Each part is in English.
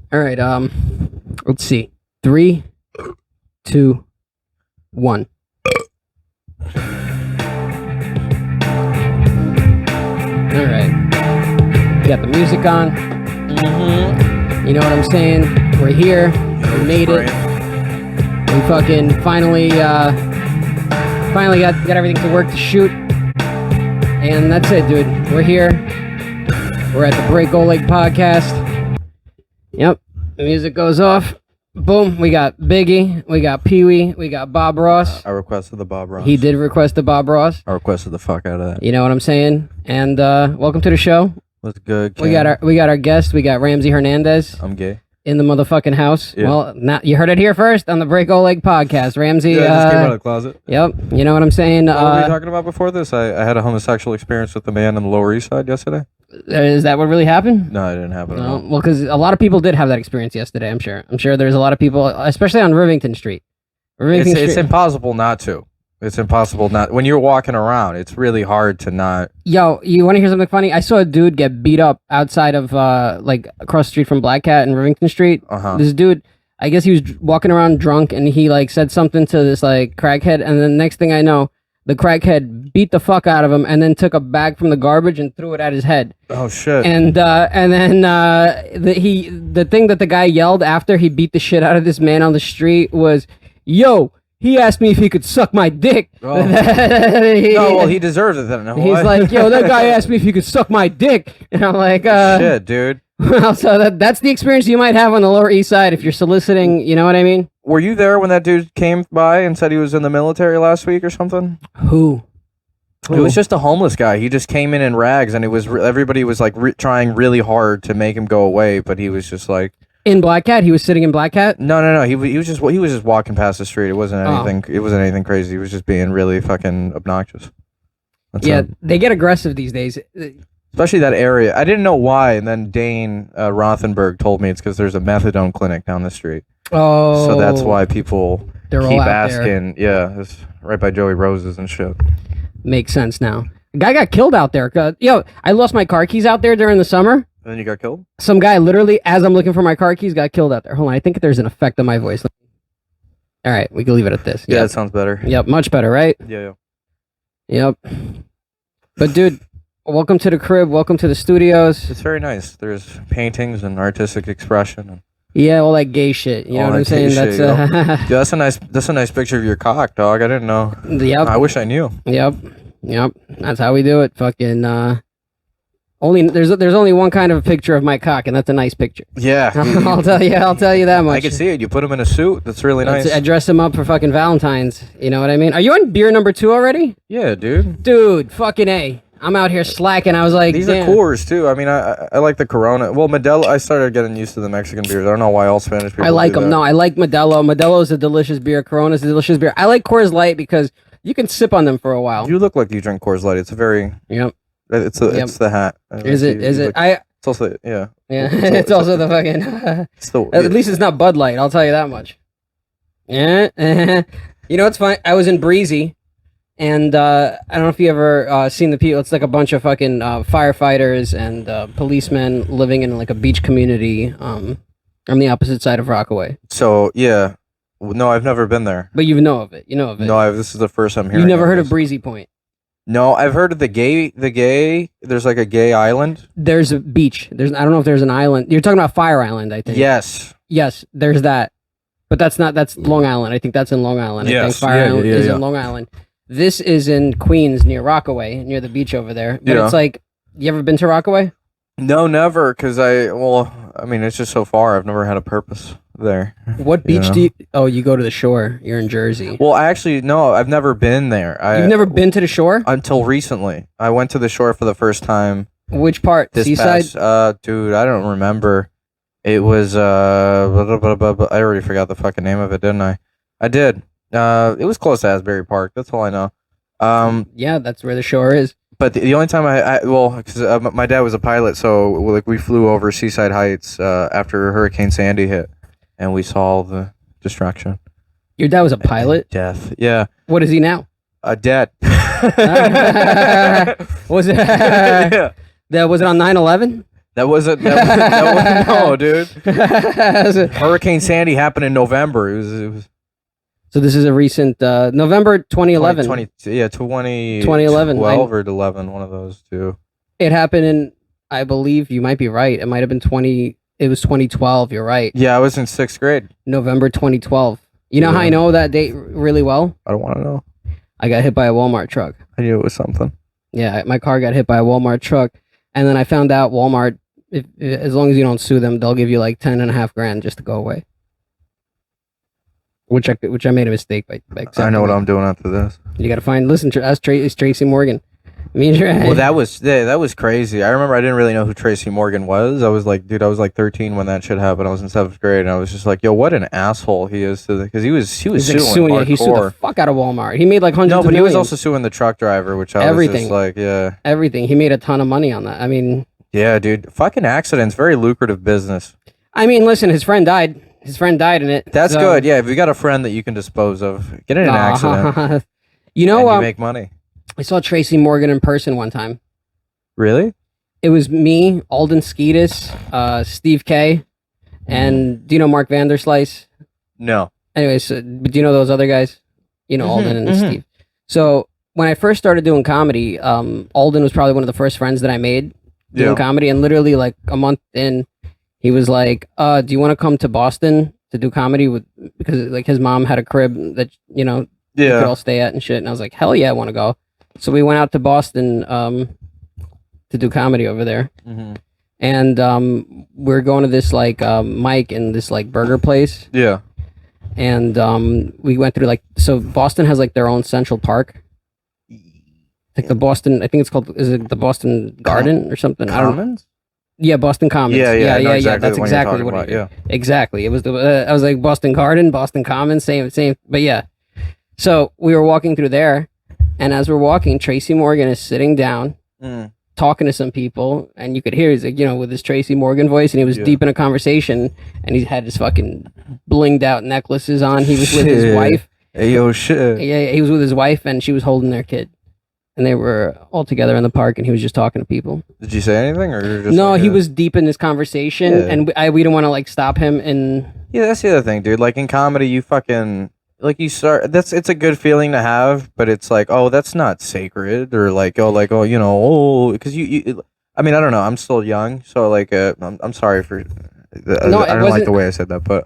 All right. Let's see. 3, 2, 1. All right. Got the music on. You know what I'm saying? We're here. We made it. We fucking finally got everything to work to shoot. And that's it, dude. We're here. We're at the Break Oleg podcast. Yep. The music goes off. Boom. We got Biggie. We got Pee Wee. We got Bob Ross. I requested the Bob Ross. He did request the Bob Ross. I requested the fuck out of that. You know what I'm saying? And welcome to the show. What's good, Ken? We got our guest. We got Ramsy Hernandez. I'm gay. In the motherfucking house. Yeah. Well, now you heard it here first on the Break Oleg podcast. Ramsy. Yeah, I just came out of the closet. Yep. You know what I'm saying? What were we talking about before this? I had a homosexual experience with a man on the Lower East Side yesterday. Is that what really happened? No, it didn't happen at all. Well, because a lot of people did have that experience yesterday, I'm sure. I'm sure there's a lot of people, especially on Rivington Street. It's impossible not to. It's impossible not. When you're walking around, it's really hard to not. Yo, you want to hear something funny? I saw a dude get beat up outside of, like, across the street from Black Cat and Rivington Street. This dude, I guess he was walking around drunk, and he, like, said something to this, like, crackhead, and then next thing I know, the crackhead beat the fuck out of him and then took a bag from the garbage and threw it at his head. Oh shit! And then the thing that the guy yelled after he beat the shit out of this man on the street was, "Yo, he asked me if he could suck my dick." Oh. No, he deserves it then. No, he's like, "Yo, that guy asked me if he could suck my dick," and I'm like, "Shit, dude." Well, so that's the experience you might have on the Lower East Side if you're soliciting. You know what I mean? Were you there when that dude came by and said he was in the military last week or something? Who? It was just a homeless guy. He just came in rags, and it was everybody was like trying really hard to make him go away, but he was just like in Black Cat. He was sitting in Black Cat. No. He was just walking past the street. It wasn't anything. It wasn't anything crazy. He was just being really fucking obnoxious. They get aggressive these days. Especially that area. I didn't know why, and then Dane Rothenberg told me it's because there's a methadone clinic down the street. Oh, so that's why people keep asking. There. Yeah, it's right by Joey Rose's and shit. Makes sense now. A guy got killed out there. Yo, I lost my car keys out there during the summer. And then you got killed? Some guy literally, as I'm looking for my car keys, got killed out there. Hold on, I think there's an effect on my voice. All right, we can leave it at this. Yeah, that sounds better. Yep, much better, right? Yeah. Yep. But dude, welcome to the crib. Welcome to the studios. It's very nice. There's paintings and artistic expression. Yeah, all that gay shit. You know what I'm saying? That's yeah, that's a nice picture of your cock, dog. I didn't know. Yep. I wish I knew. Yep. That's how we do it. Fucking there's only one kind of picture of my cock, and that's a nice picture. Yeah. I'll tell you that much. I can see it. You put him in a suit. That's really nice. I dress him up for fucking Valentine's. You know what I mean? Are you on beer number 2 already? Yeah, dude. Dude, fucking A. I'm out here slacking. I was like, these are Coors too. I mean, I like the Corona. Well, Modelo. I started getting used to the Mexican beers. I don't know why all Spanish people. I like them. No, I like Modelo. Modelo is a delicious beer. Corona's a delicious beer. I like Coors Light because you can sip on them for a while. You look like you drink Coors Light. It's a very. Yep. It's the hat. Is it? It's also yeah. Yeah. It's also the fucking. At least it's not Bud Light. I'll tell you that much. Yeah. You know what's funny? I was in Breezy. And I don't know if you ever seen the people. It's like a bunch of fucking firefighters and policemen living in like a beach community on the opposite side of Rockaway. So yeah, no, I've never been there. But you know of it. No, this is the first time hearing. You've never heard of Breezy Point? No, I've heard of the gay. There's like a gay island. There's a beach. I don't know if there's an island. You're talking about Fire Island, I think. Yes. There's that. But that's Long Island. I think that's in Long Island. Yes. I think Fire Island is in Long Island. This is in Queens near Rockaway, near the beach over there. But it's like, you ever been to Rockaway? No, never. Because I mean, it's just so far. I've never had a purpose there. What beach do you? Oh, you go to the shore. You're in Jersey. Well, actually, no. I've never been there. You've never been to the shore? Until recently. I went to the shore for the first time. Which part? Seaside? Dude, I don't remember. It was I already forgot the fucking name of it, didn't I? I did. It was close to Asbury Park. That's all I know. Yeah, that's where the shore is. But the only time because my dad was a pilot, so like we flew over Seaside Heights after Hurricane Sandy hit, and we saw the destruction. Your dad was a pilot? Death. Yeah. What is he now? Dead. Was it? Yeah. Was it on 9/11? That wasn't no, dude. Hurricane Sandy happened in November. It was So this is a recent November 2011. 2011 or 11, one of those two. It happened in, I believe you might be right. It might have been it was 2012, you're right. Yeah, I was in 6th grade. November 2012. You know how I know that date really well? I don't want to know. I got hit by a Walmart truck. I knew it was something. Yeah, my car got hit by a Walmart truck, and then I found out Walmart, as long as you don't sue them, they'll give you like 10.5 grand just to go away. Which I made a mistake by accepting. I know what I'm doing after this. You got to listen to us. It's Tracy Morgan. Well, that was crazy. I remember I didn't really know who Tracy Morgan was. I was like 13 when that shit happened. I was in 7th grade, and I was just like, yo, what an asshole he is to because he was suing hardcore. He sued the fuck out of Walmart. He made like hundreds. No, but of he millions. was also suing the truck driver, which I was just like, yeah, everything. He made a ton of money on that. I mean, yeah, dude, fucking accidents, very lucrative business. I mean, listen, his friend died. His friend died in it. That's good. Yeah, if you got a friend that you can dispose of, get in an accident. You know, and you make money. I saw Tracy Morgan in person one time. Really? It was me, Alden Skeetis, Steve K, and do you know Mark Vanderslice? No. Anyways, but do you know those other guys? You know, Alden and Steve. So when I first started doing comedy, Alden was probably one of the first friends that I made doing comedy, and literally like a month in, he was like, do you want to come to Boston to do comedy because like his mom had a crib that, you know, we could all stay at and shit. And I was like, hell yeah, I want to go. So we went out to Boston to do comedy over there. And we're going to this like Mike in this like burger place. Yeah. And we went through like, so Boston has like their own Central Park. Like the Boston, I think it's called, is it the Boston Garden or something? Commons? Yeah, Boston Commons. Yeah. That's exactly what it is. Exactly. It was I was like Boston Garden, Boston Commons, same. But yeah. So we were walking through there, and as we're walking, Tracy Morgan is sitting down, talking to some people, and you could hear he's like, you know, with his Tracy Morgan voice, and he was deep in a conversation, and he had his fucking blinged out necklaces on. He was with his wife. Hey, yo, shit. Yeah, he was with his wife, and she was holding their kid. And they were all together in the park, and he was just talking to people. Did you say anything, or just no? Like he was deep in this conversation, and we didn't want to like stop him. And yeah, that's the other thing, dude. Like in comedy, you fucking like you start. It's a good feeling to have, but it's like, oh, that's not sacred, or like, oh, you know, because you. I mean, I don't know. I'm still young, so like, I'm sorry for. I don't like the way I said that, but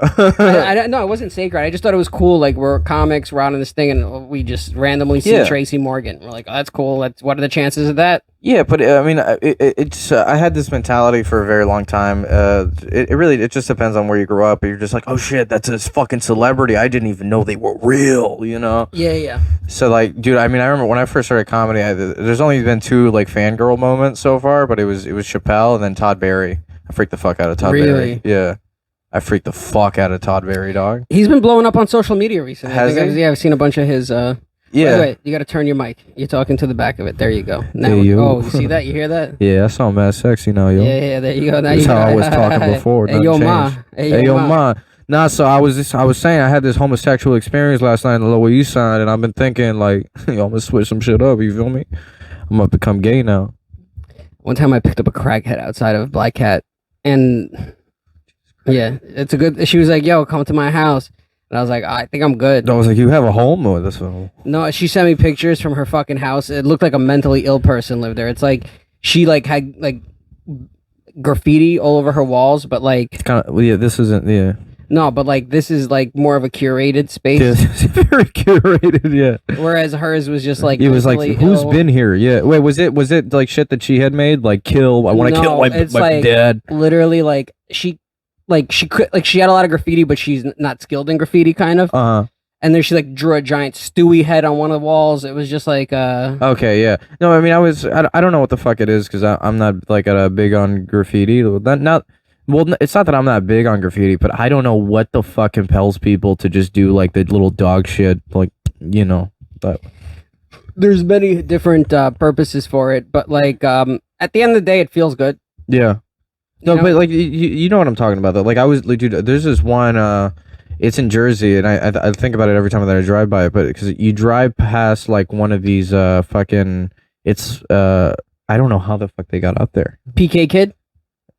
no, it wasn't sacred. I just thought it was cool. Like we're comics, we're out on this thing, and we just randomly see Tracy Morgan. We're like, oh, that's cool. What are the chances of that? Yeah, but I mean, it's I had this mentality for a very long time. It just depends on where you grew up. You're just like, oh shit, that's a fucking celebrity. I didn't even know they were real. You know? Yeah. So like, dude, I mean, I remember when I first started comedy. There's only been 2 like fangirl moments so far, but it was Chappelle and then Todd Barry. I freaked the fuck out of Todd Barry. Yeah. I freaked the fuck out of Todd Barry, dog. He's been blowing up on social media recently. I've seen a bunch of his yeah. Wait, you got to turn your mic. You're talking to the back of it. There you go. Now, hey, you see that? You hear that? Yeah, I saw Mad Sexy now, yo. Yeah, there you go. Now That's how I was talking before. Hey, yo, ma. Hey, yo, ma. Nah, so I was saying I had this homosexual experience last night in the Lower East Side, and I've been thinking like, yo, I'm gonna switch some shit up. You feel me? I'm gonna become gay now. One time I picked up a crackhead outside of Black Cat, and yeah, it's a good. She was like, "Yo, come to my house," and I was like, "I think I'm good." I was like, "You have a home or this one?" No, she sent me pictures from her fucking house. It looked like a mentally ill person lived there. It's like she like had like graffiti all over her walls, but like it's kind of this isn't No, but like this is like more of a curated space. Yeah, it's very curated, yeah. Whereas hers was just like it was like who's been here? Yeah. Wait, was it like shit that she had made? Like I want to kill my like, dad. Literally, like she had a lot of graffiti, but she's not skilled in graffiti, kind of. And then she like drew a giant Stewie head on one of the walls. It was just like Okay, yeah. No, I mean I don't know what the fuck it is because I'm not like big on graffiti. Well, it's not that I'm not big on graffiti, but I don't know what the fuck compels people to just do like the little dog shit, like, you know. But there's many different purposes for it, but like at the end of the day, it feels good. Yeah. No, but like you know what I'm talking about though. Like I was, like, dude, there's this one. It's in Jersey, and I think about it every time that I drive by it. But because you drive past like one of these fucking, it's I don't know how the fuck they got up there. PK Kid.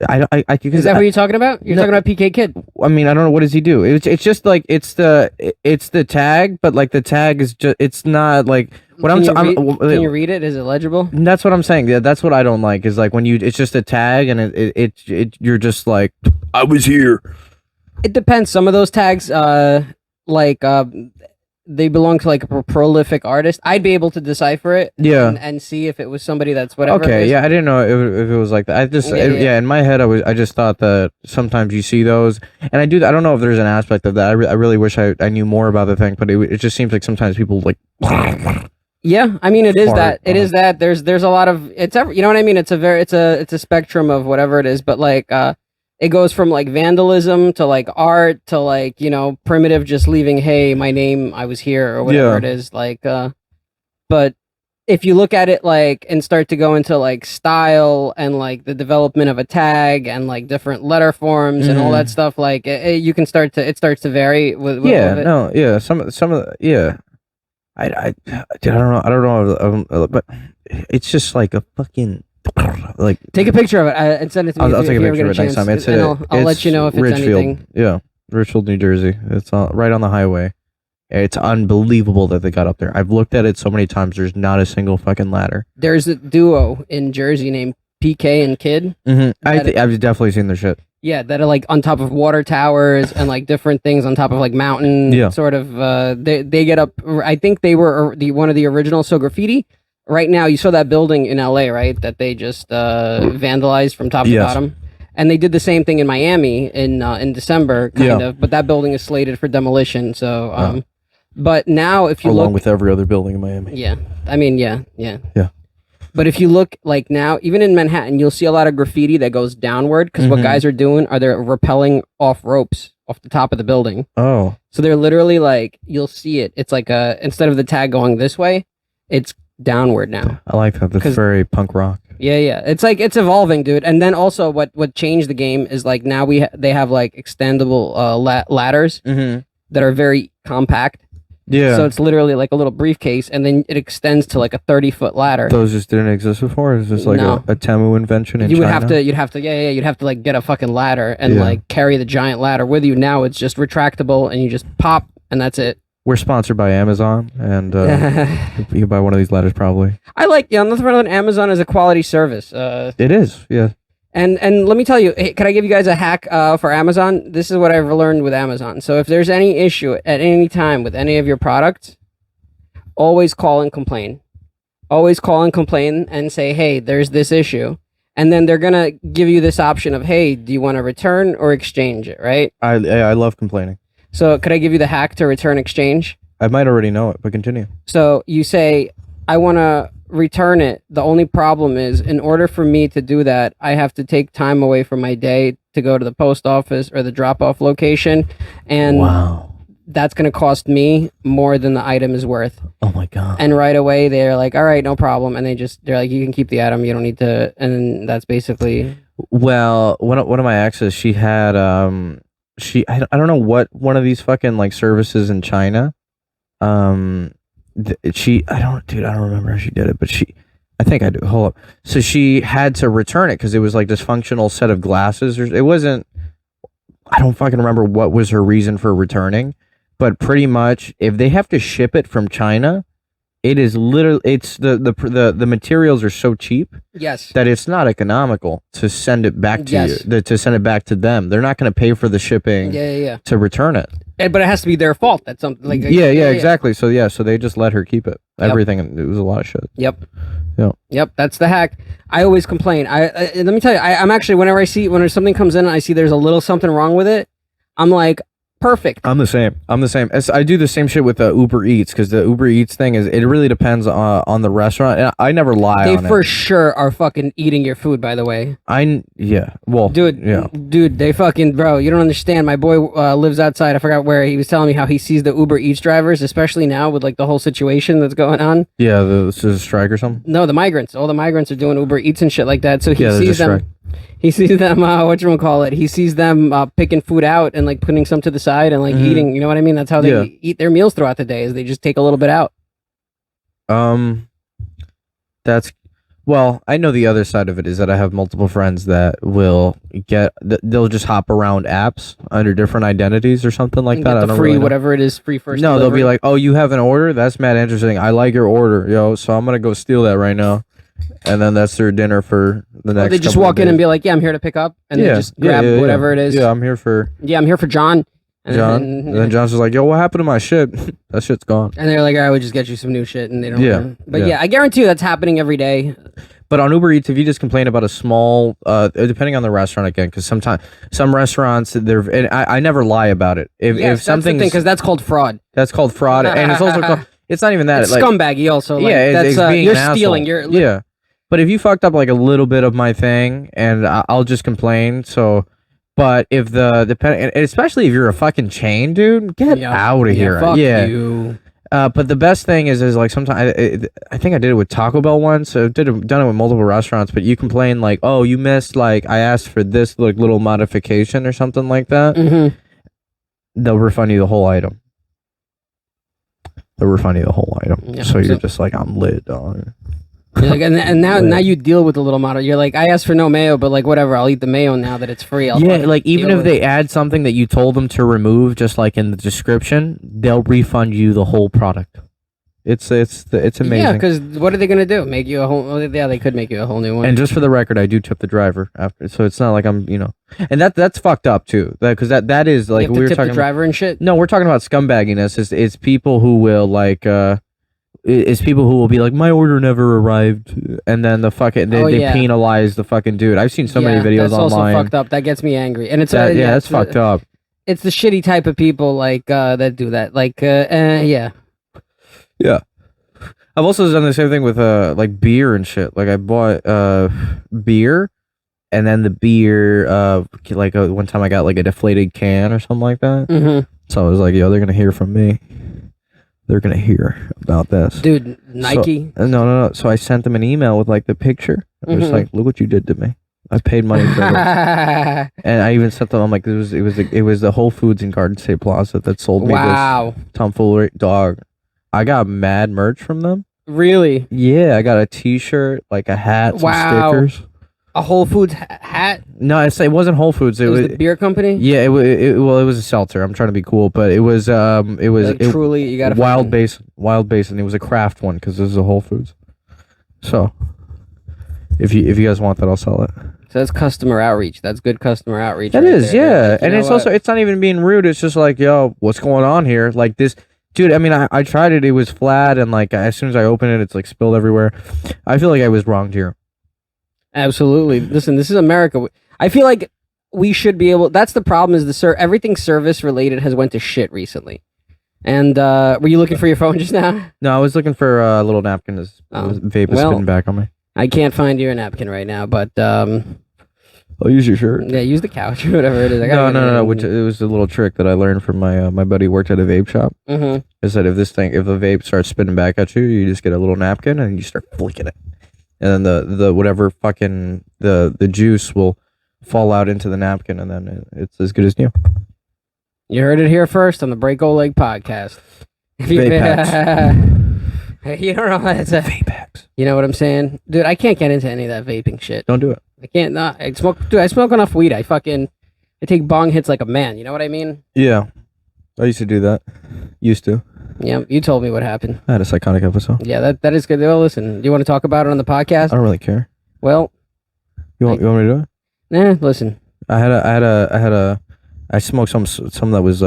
Is that what you're talking about? You're talking about PK Kid. I mean, I don't know, what does he do? It's just like it's the tag, but like the tag is just, it's not like what Can you read it? Is it legible? That's what I'm saying. Yeah, that's what I don't like is like when it's just a tag and it you're just like, I was here. It depends. Some of those tags, they belong to like a prolific artist. I'd be able to decipher it, and see if it was somebody that's whatever. Okay, yeah, I didn't know if it was like that. I just in my head I just thought that sometimes you see those, and I don't know if there's an aspect of that. I really wish I knew more about the thing, but it just seems like sometimes people like. Yeah, I mean it is that. It is that. There's a lot of you know what I mean. It's a spectrum of whatever it is, but like it goes from like vandalism to like art to like, you know, primitive, just leaving, hey, my name, I was here, or whatever it is. Like, but if you look at it like and start to go into like style and like the development of a tag and like different letter forms and all that stuff, like you can it starts to vary with some of the I don't know, but it's just like a fucking. Like, take a picture of it and send it to me. I'll take a picture of it next time. I'll let you know if it's anything. Yeah, Richfield, New Jersey. It's right on the highway. It's unbelievable that they got up there. I've looked at it so many times. There's not a single fucking ladder. There's a duo in Jersey named PK and Kid. I've definitely seen their shit. Yeah, that are like on top of water towers and like different things on top of like mountain sort of. They get up. I think they were one of the original So Graffiti. Right now, you saw that building in LA, right? That they just vandalized from top to bottom, and they did the same thing in Miami in December, kind of. But that building is slated for demolition. So, but now if you along with every other building in Miami, I mean, yeah. But if you look like now, even in Manhattan, you'll see a lot of graffiti that goes downward because what guys are doing are they're rappelling off ropes off the top of the building. Oh, so they're literally like you'll see it. It's like instead of the tag going this way, it's downward now. I like that. That's very punk rock. Yeah. It's like it's evolving, dude. And then also what changed the game is like now they have like extendable ladders that are very compact. Yeah. So it's literally like a little briefcase, and then it extends to like a 30-foot ladder. Those just didn't exist before. Is this like a Temu invention in China? You'd have to like get a fucking ladder and like carry the giant ladder with you. Now it's just retractable, and you just pop, and that's it. We're sponsored by Amazon, and you can buy one of these ladders probably. I like, nothing better than Amazon is a quality service. It is, yeah. And let me tell you, hey, can I give you guys a hack for Amazon? This is what I've learned with Amazon. So if there's any issue at any time with any of your products, always call and complain. Always call and complain and say, hey, there's this issue. And then they're going to give you this option of, hey, do you want to return or exchange it, right? I love complaining. So could I give you the hack to return exchange? I might already know it, but continue. So you say, I want to return it. The only problem is, in order for me to do that, I have to take time away from my day to go to the post office or the drop-off location. And that's going to cost me more than the item is worth. Oh my God. And right away, they're like, all right, no problem. And they're like, you can keep the item. You don't need to. And that's basically... Well, one of my exes, she had... I don't know what one of these fucking like services in China. I don't remember how she did it, but I think I do. Hold up. So she had to return it because it was like this functional set of glasses. It wasn't. I don't fucking remember what was her reason for returning, but pretty much if they have to ship it from China, it is literally the materials are so cheap that it's not economical to send it back to you, to send it back to them. They're not going to pay for the shipping to return it. But it has to be their fault. That's something like exactly. So they just let her keep it. Everything. It was a lot of shit. Yep. That's the hack. I always complain. Let me tell you, I'm actually whenever something comes in and I see there's a little something wrong with it, I'm like, perfect. I'm the same. I do the same shit with the Uber Eats because the Uber Eats thing is it really depends on the restaurant. And I never lie on it. They for sure are fucking eating your food, by the way. Dude, they fucking, bro, you don't understand. My boy lives outside. I forgot where. He was telling me how he sees the Uber Eats drivers, especially now with like the whole situation that's going on. Yeah, this is a strike or something. No, the migrants. All the migrants are doing Uber Eats and shit like that. So he sees them. He sees them, he sees them picking food out and like putting some to the side and like eating, you know what I mean? That's how they eat their meals throughout the day, is they just take a little bit out. That's Well, I know the other side of it is that I have multiple friends that will they'll just hop around apps under different identities or something like And that. get I the don't free really know. whatever it is, free first. No, they'll be delivery. like, "Oh, you have an order? That's mad interesting. I like your order, yo. So I'm gonna go steal that right now." And then that's their dinner for the next. They just couple of walk in and days. be like, "Yeah, I'm here to pick up," and Yeah, they just grab yeah. whatever it is. Yeah, I'm here for Yeah, I'm here for John. And John. And then John's just like, "Yo, what happened to my shit? That shit's gone." And they're like, "I would just get you some new shit," and they don't. Yeah, But yeah. yeah, I guarantee you that's happening every day. But on Uber Eats, if you just complain about a small, depending on the restaurant again, because sometimes some restaurants, and I never lie about it. If something, because that's called fraud. that's called fraud, and it's also called, it's not even that. It's like, scumbaggy also. Like, yeah, that's, it's being you're an asshole. stealing. You're Yeah. But if you fucked up like a little bit of my thing, and I'll just complain. So, but if and especially if you're a fucking chain, dude, get out of here. Fuck you. But the best thing is like sometimes I think I did it with Taco Bell once. So done it with multiple restaurants. But you complain like, oh, you missed like I asked for this like little modification or something like that. Mm-hmm. They'll refund you the whole item. Yeah, So you're just like, I'm lit, dog. You're like, and now you deal with the little model. You're like, I asked for no mayo, but like whatever, I'll eat the mayo now that it's free. Yeah, like even if they add something that you told them to remove, just like in the description, they'll refund you the whole product. It's amazing. Yeah, because what are they gonna do? Make you a whole? Yeah, they could make you a whole new one. And just for the record, I do tip the driver after, so it's not like I'm, and that's fucked up too. Because that is like you have we to were tip talking the driver and shit. No, we're talking about scumbagginess. It's people who will like. It's people who will be like, my order never arrived, and then they penalize the fucking dude. I've seen so many videos that's online. also fucked up. That gets me angry, and it's that's fucked up. It's the shitty type of people like that do that. Like yeah. I've also done the same thing with like beer and shit. Like I bought beer, and then the beer one time I got like a deflated can or something like that. Mm-hmm. So I was like, yo, they're gonna hear from me. They're gonna hear about this, dude. Nike. So, no. So I sent them an email with like the picture. I was like, look what you did to me. I paid money for this, and I even sent them. I'm like, it was the Whole Foods in Garden State Plaza that sold me this tomfoolery dog. I got mad merch from them. Really? Yeah, I got a T-shirt, like a hat, some stickers. A Whole Foods hat? No, it wasn't Whole Foods. It was the beer company. Yeah, it was a seltzer. I'm trying to be cool, but it was truly you got Wild Basin, and it was a craft one because this is a Whole Foods. So, if you guys want that, I'll sell it. So that's customer outreach. That's good customer outreach. That right is, there, yeah. And it's also, it's not even being rude. It's just like, yo, what's going on here? Like this, dude. I mean, I tried it. It was flat, and like as soon as I opened it, it's like spilled everywhere. I feel like I was wronged here. Absolutely. Listen, this is America. I feel like we should be able. That's the problem. Is everything service related has went to shit recently. And were you looking for your phone just now? No, I was looking for a little napkin. This vape is spitting back on me. I can't find your napkin right now, but I'll use your shirt. Yeah, use the couch or whatever it is. No. Which it was a little trick that I learned from my buddy who worked at a vape shop. Mm-hmm. Is that if the vape starts spitting back at you, you just get a little napkin and you start flicking it, and then the whatever fucking the juice will fall out into the napkin, and then it's as good as new. You heard it here first on the Break O Leg podcast. Vape packs. You don't know what it's a vape packs. You know what I'm saying, dude? I can't get into any of that vaping shit. Don't do it. I can't. I smoke enough weed. I take bong hits like a man. You know what I mean? Yeah, I used to do that. Used to. Yeah, you told me what happened. I had a psychotic episode. Yeah, that is good. Well, listen, do you want to talk about it on the podcast? I don't really care. Well, you want me to do it? Nah, listen. I smoked some that was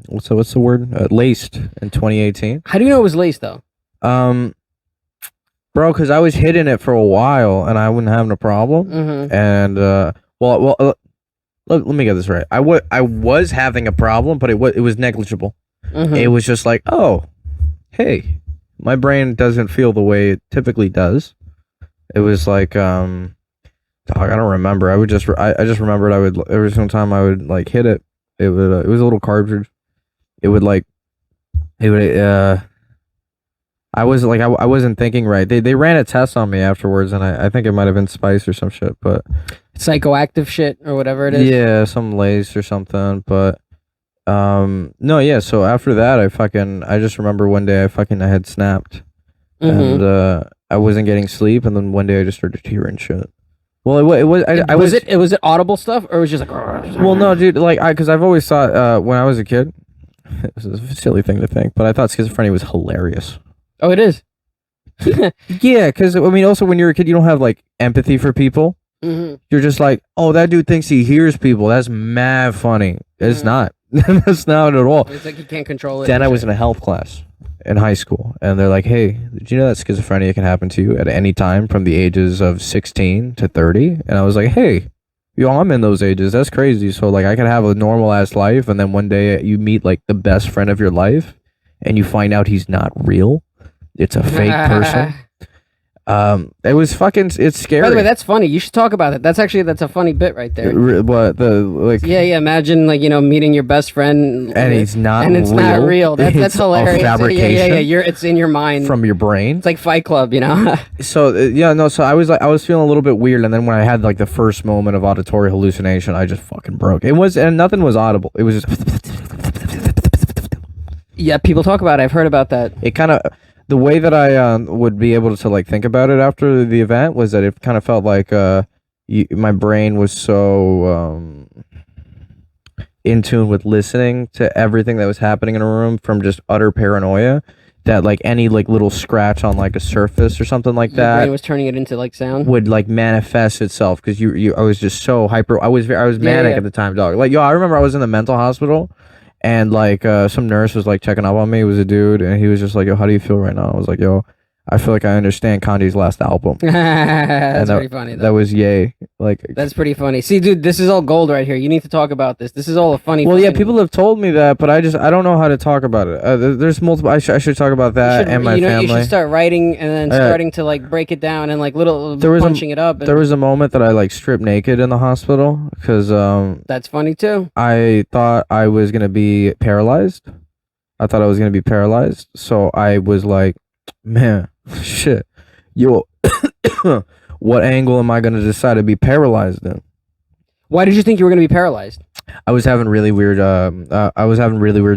what's the word? Laced in 2018. How do you know it was laced though? Bro, because I was hitting it for a while and I wasn't having a problem. Mm-hmm. And let me get this right. I was having a problem, but it was negligible. Mm-hmm. It was just like, oh, hey, my brain doesn't feel the way it typically does. It was like, dog, I don't remember. I just remembered I would every single time I would like hit it. It would it was a little cartridge. I wasn't thinking right. They ran a test on me afterwards, and I think it might have been spice or some shit, but psychoactive shit or whatever it is. Yeah, some lace or something, but no, yeah. So after that, I just remember one day I had snapped, Mm-hmm. I wasn't getting sleep, and then one day I just started hearing shit. Well, it was. Was it audible stuff, or was it just like? Well, no, dude. Like, because I've always thought when I was a kid, this is a silly thing to think, but I thought schizophrenia was hilarious. Oh, it is. Yeah, because I mean, also when you're a kid, you don't have like empathy for people. Mm-hmm. You're just like, oh, that dude thinks he hears people. That's mad funny. It's not. That's not at all. It's like you can't control it. Then I was in a health class in high school, and they're like, hey, did you know that schizophrenia can happen to you at any time from the ages of 16 to 30? And I was like, hey, yo, I'm in those ages. That's crazy. So like I could have a normal ass life, and then one day you meet like the best friend of your life, and you find out he's not real. It's a fake person. It was fucking. It's scary. By the way, that's funny. You should talk about it. That's a funny bit right there. What the like? Yeah. Imagine like meeting your best friend and he's not. And it's real. not real. That's hilarious. A fabrication. Yeah. It's in your mind from your brain. It's like Fight Club, So So I was feeling a little bit weird, and then when I had like the first moment of auditory hallucination, I just fucking broke. It was, and nothing was audible. It was just. Yeah, people talk about it. I've heard about that. It kind of. The way that I would be able to like think about it after the event was that it kind of felt like my brain was so in tune with listening to everything that was happening in a room from just utter paranoia that like any like little scratch on like a surface or something like that, your brain was turning it into like sound, would like manifest itself because I was just so hyper. I was manic at the time, dog. Like I remember I was in the mental hospital. And like some nurse was like checking up on me. It was a dude, and he was just like, "Yo, how do you feel right now?" I was like, "Yo, I feel like I understand Kanye's last album." That's pretty funny. That was yay. Like that's pretty funny. See, dude, this is all gold right here. You need to talk about this. This is all a funny. Well, yeah, people have told me that, but I don't know how to talk about it. There's multiple. I should talk about that and my family. You should start writing and then starting to like break it down and like punching it up. There was a moment that I like stripped naked in the hospital because that's funny too. I thought I was gonna be paralyzed. So I was like, man, shit, yo, what angle am I gonna decide to be paralyzed in? Why did you think you were gonna be paralyzed? I was having really weird.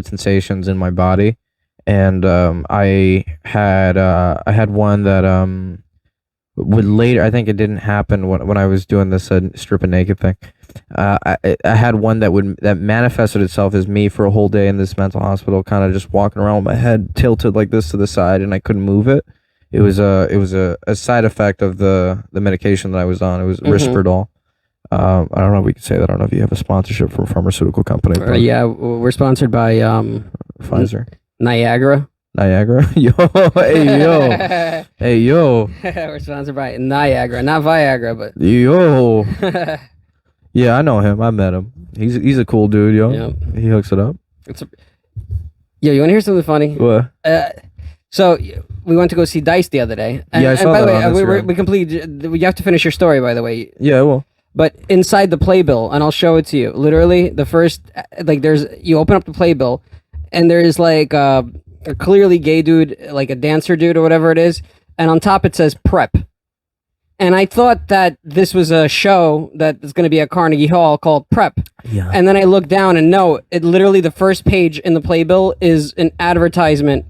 Sensations in my body, and I had one that would later. I think it didn't happen when I was doing this stripping naked thing. I had one that manifested itself as me for a whole day in this mental hospital, kind of just walking around with my head tilted like this to the side, and I couldn't move it. It was a side effect of the medication that I was on. It was Risperdal. I don't know if we could say that. I don't know if you have a sponsorship from a pharmaceutical company. Yeah, we're sponsored by Pfizer. Niagara. Yo, hey yo. We're sponsored by Niagara, not Viagra, but yo. Yeah, I know him. I met him. He's a cool dude, yo. Yep. He hooks it up. Yo, you want to hear something funny? What? So we went to go see Dice the other day. And, I saw and by that the way, we completed. You have to finish your story, by the way. Yeah, well. But inside the playbill, and I'll show it to you. Literally, the first you open up the playbill, and there is like a clearly gay dude, like a dancer dude or whatever it is, and on top it says prep. And I thought that this was a show that is going to be at Carnegie Hall called Prep. Yeah. And then I looked down and no, it literally the first page in the playbill is an advertisement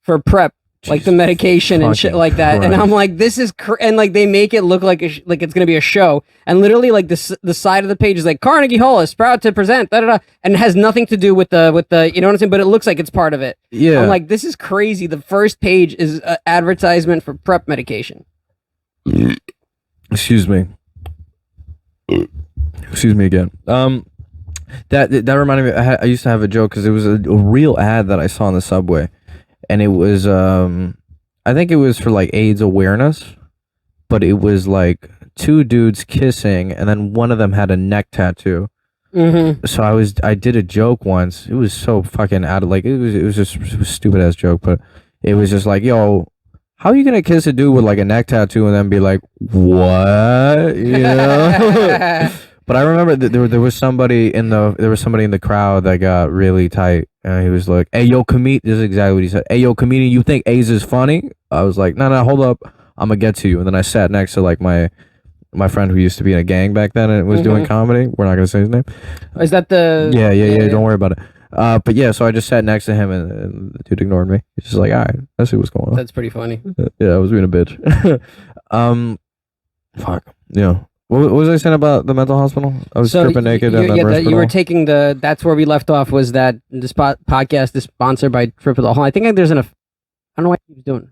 for Prep, like the medication and shit like that. Christ. And I'm like, this is and like they make it look like like it's going to be a show. And literally like the side of the page is like Carnegie Hall is proud to present and it has nothing to do with the you know what I'm saying, but it looks like it's part of it. Yeah. I'm like, this is crazy. The first page is an advertisement for Prep medication. Excuse me again. That reminded me. I used to have a joke because it was a real ad that I saw on the subway, and it was I think it was for like AIDS awareness, but it was like two dudes kissing, and then one of them had a neck tattoo. Mm-hmm. So I did a joke once. It was so fucking out of like it was a stupid ass joke, but it was just like, yo, how are you gonna kiss a dude with like a neck tattoo and then be like, what? You know? But I remember that there was somebody in the crowd that got really tight, and he was like, "Hey, yo, comedian." This is exactly what he said. "Hey, yo, comedian, you think AIDS is funny?" I was like, "No, hold up, I'm gonna get to you." And then I sat next to like my friend who used to be in a gang back then and was doing comedy. We're not gonna say his name. Is that the? Yeah. Don't worry about it. But yeah, so I just sat next to him, and the dude ignored me. He's just like, all right, let's see what's going on. That's pretty funny. Yeah, I was being a bitch. Fuck. Yeah. What was I saying about the mental hospital? I was stripping naked. You were taking the. That's where we left off. Was that this podcast is sponsored by Trip of the Hall? I think there's I don't know what he was doing.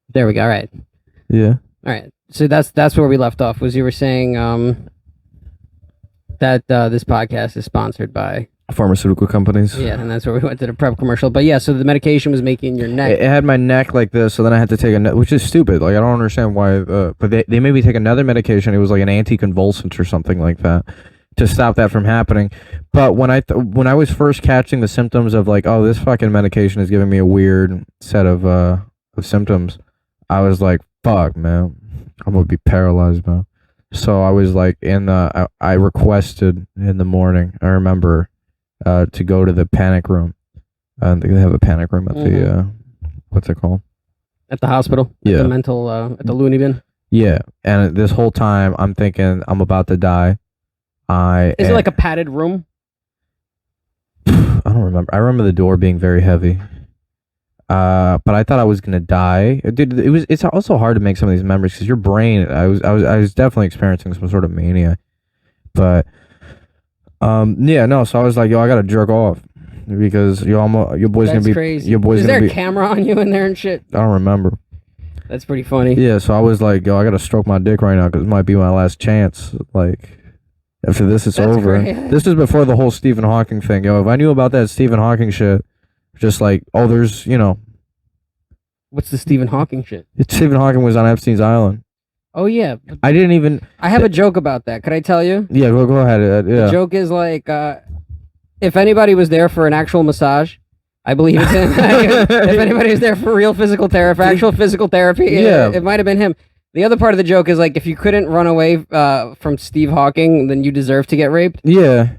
There we go. All right. Yeah. All right. So that's where we left off. Was you were saying that this podcast is sponsored by pharmaceutical companies. Yeah, and that's where we went to the prep commercial. But yeah, so the medication was making your neck. It had my neck like this, so then I had to take which is stupid. Like I don't understand why. But they made me take another medication. It was like an anticonvulsant or something like that to stop that from happening. But when I was first catching the symptoms of like, oh, this fucking medication is giving me a weird set of symptoms, I was like, fuck, man, I'm gonna be paralyzed, man. So I was like I requested in the morning. I remember. To go to the panic room. They have a panic room at the what's it called? At the hospital. Yeah. At the mental at the loony bin. Yeah, and this whole time I'm thinking I'm about to die. Is it like a padded room? I don't remember. I remember the door being very heavy. But I thought I was gonna die. Dude, it's also hard to make some of these memories because your brain. I was definitely experiencing some sort of mania, but. Yeah, no. So I was like, yo, I gotta jerk off because your boy's That's gonna be crazy. Your boy's Is gonna there be. a camera on you in there and shit? I don't remember. That's pretty funny. Yeah, so I was like, yo, I gotta stroke my dick right now because it might be my last chance. Like, after this, it's That's over. great. This is before the whole Stephen Hawking thing. Yo, if I knew about that Stephen Hawking shit, just like, oh, there's, What's the Stephen Hawking shit? Stephen Hawking was on Epstein's Island. Oh yeah. I didn't even. I have a joke about that. Could I tell you? Yeah, go ahead. Yeah. The joke is like, if anybody was there for an actual massage, I believe it's him. If anybody was there for real physical therapy, for actual physical therapy, it might have been him. The other part of the joke is like, if you couldn't run away from Steve Hawking, then you deserve to get raped. Yeah.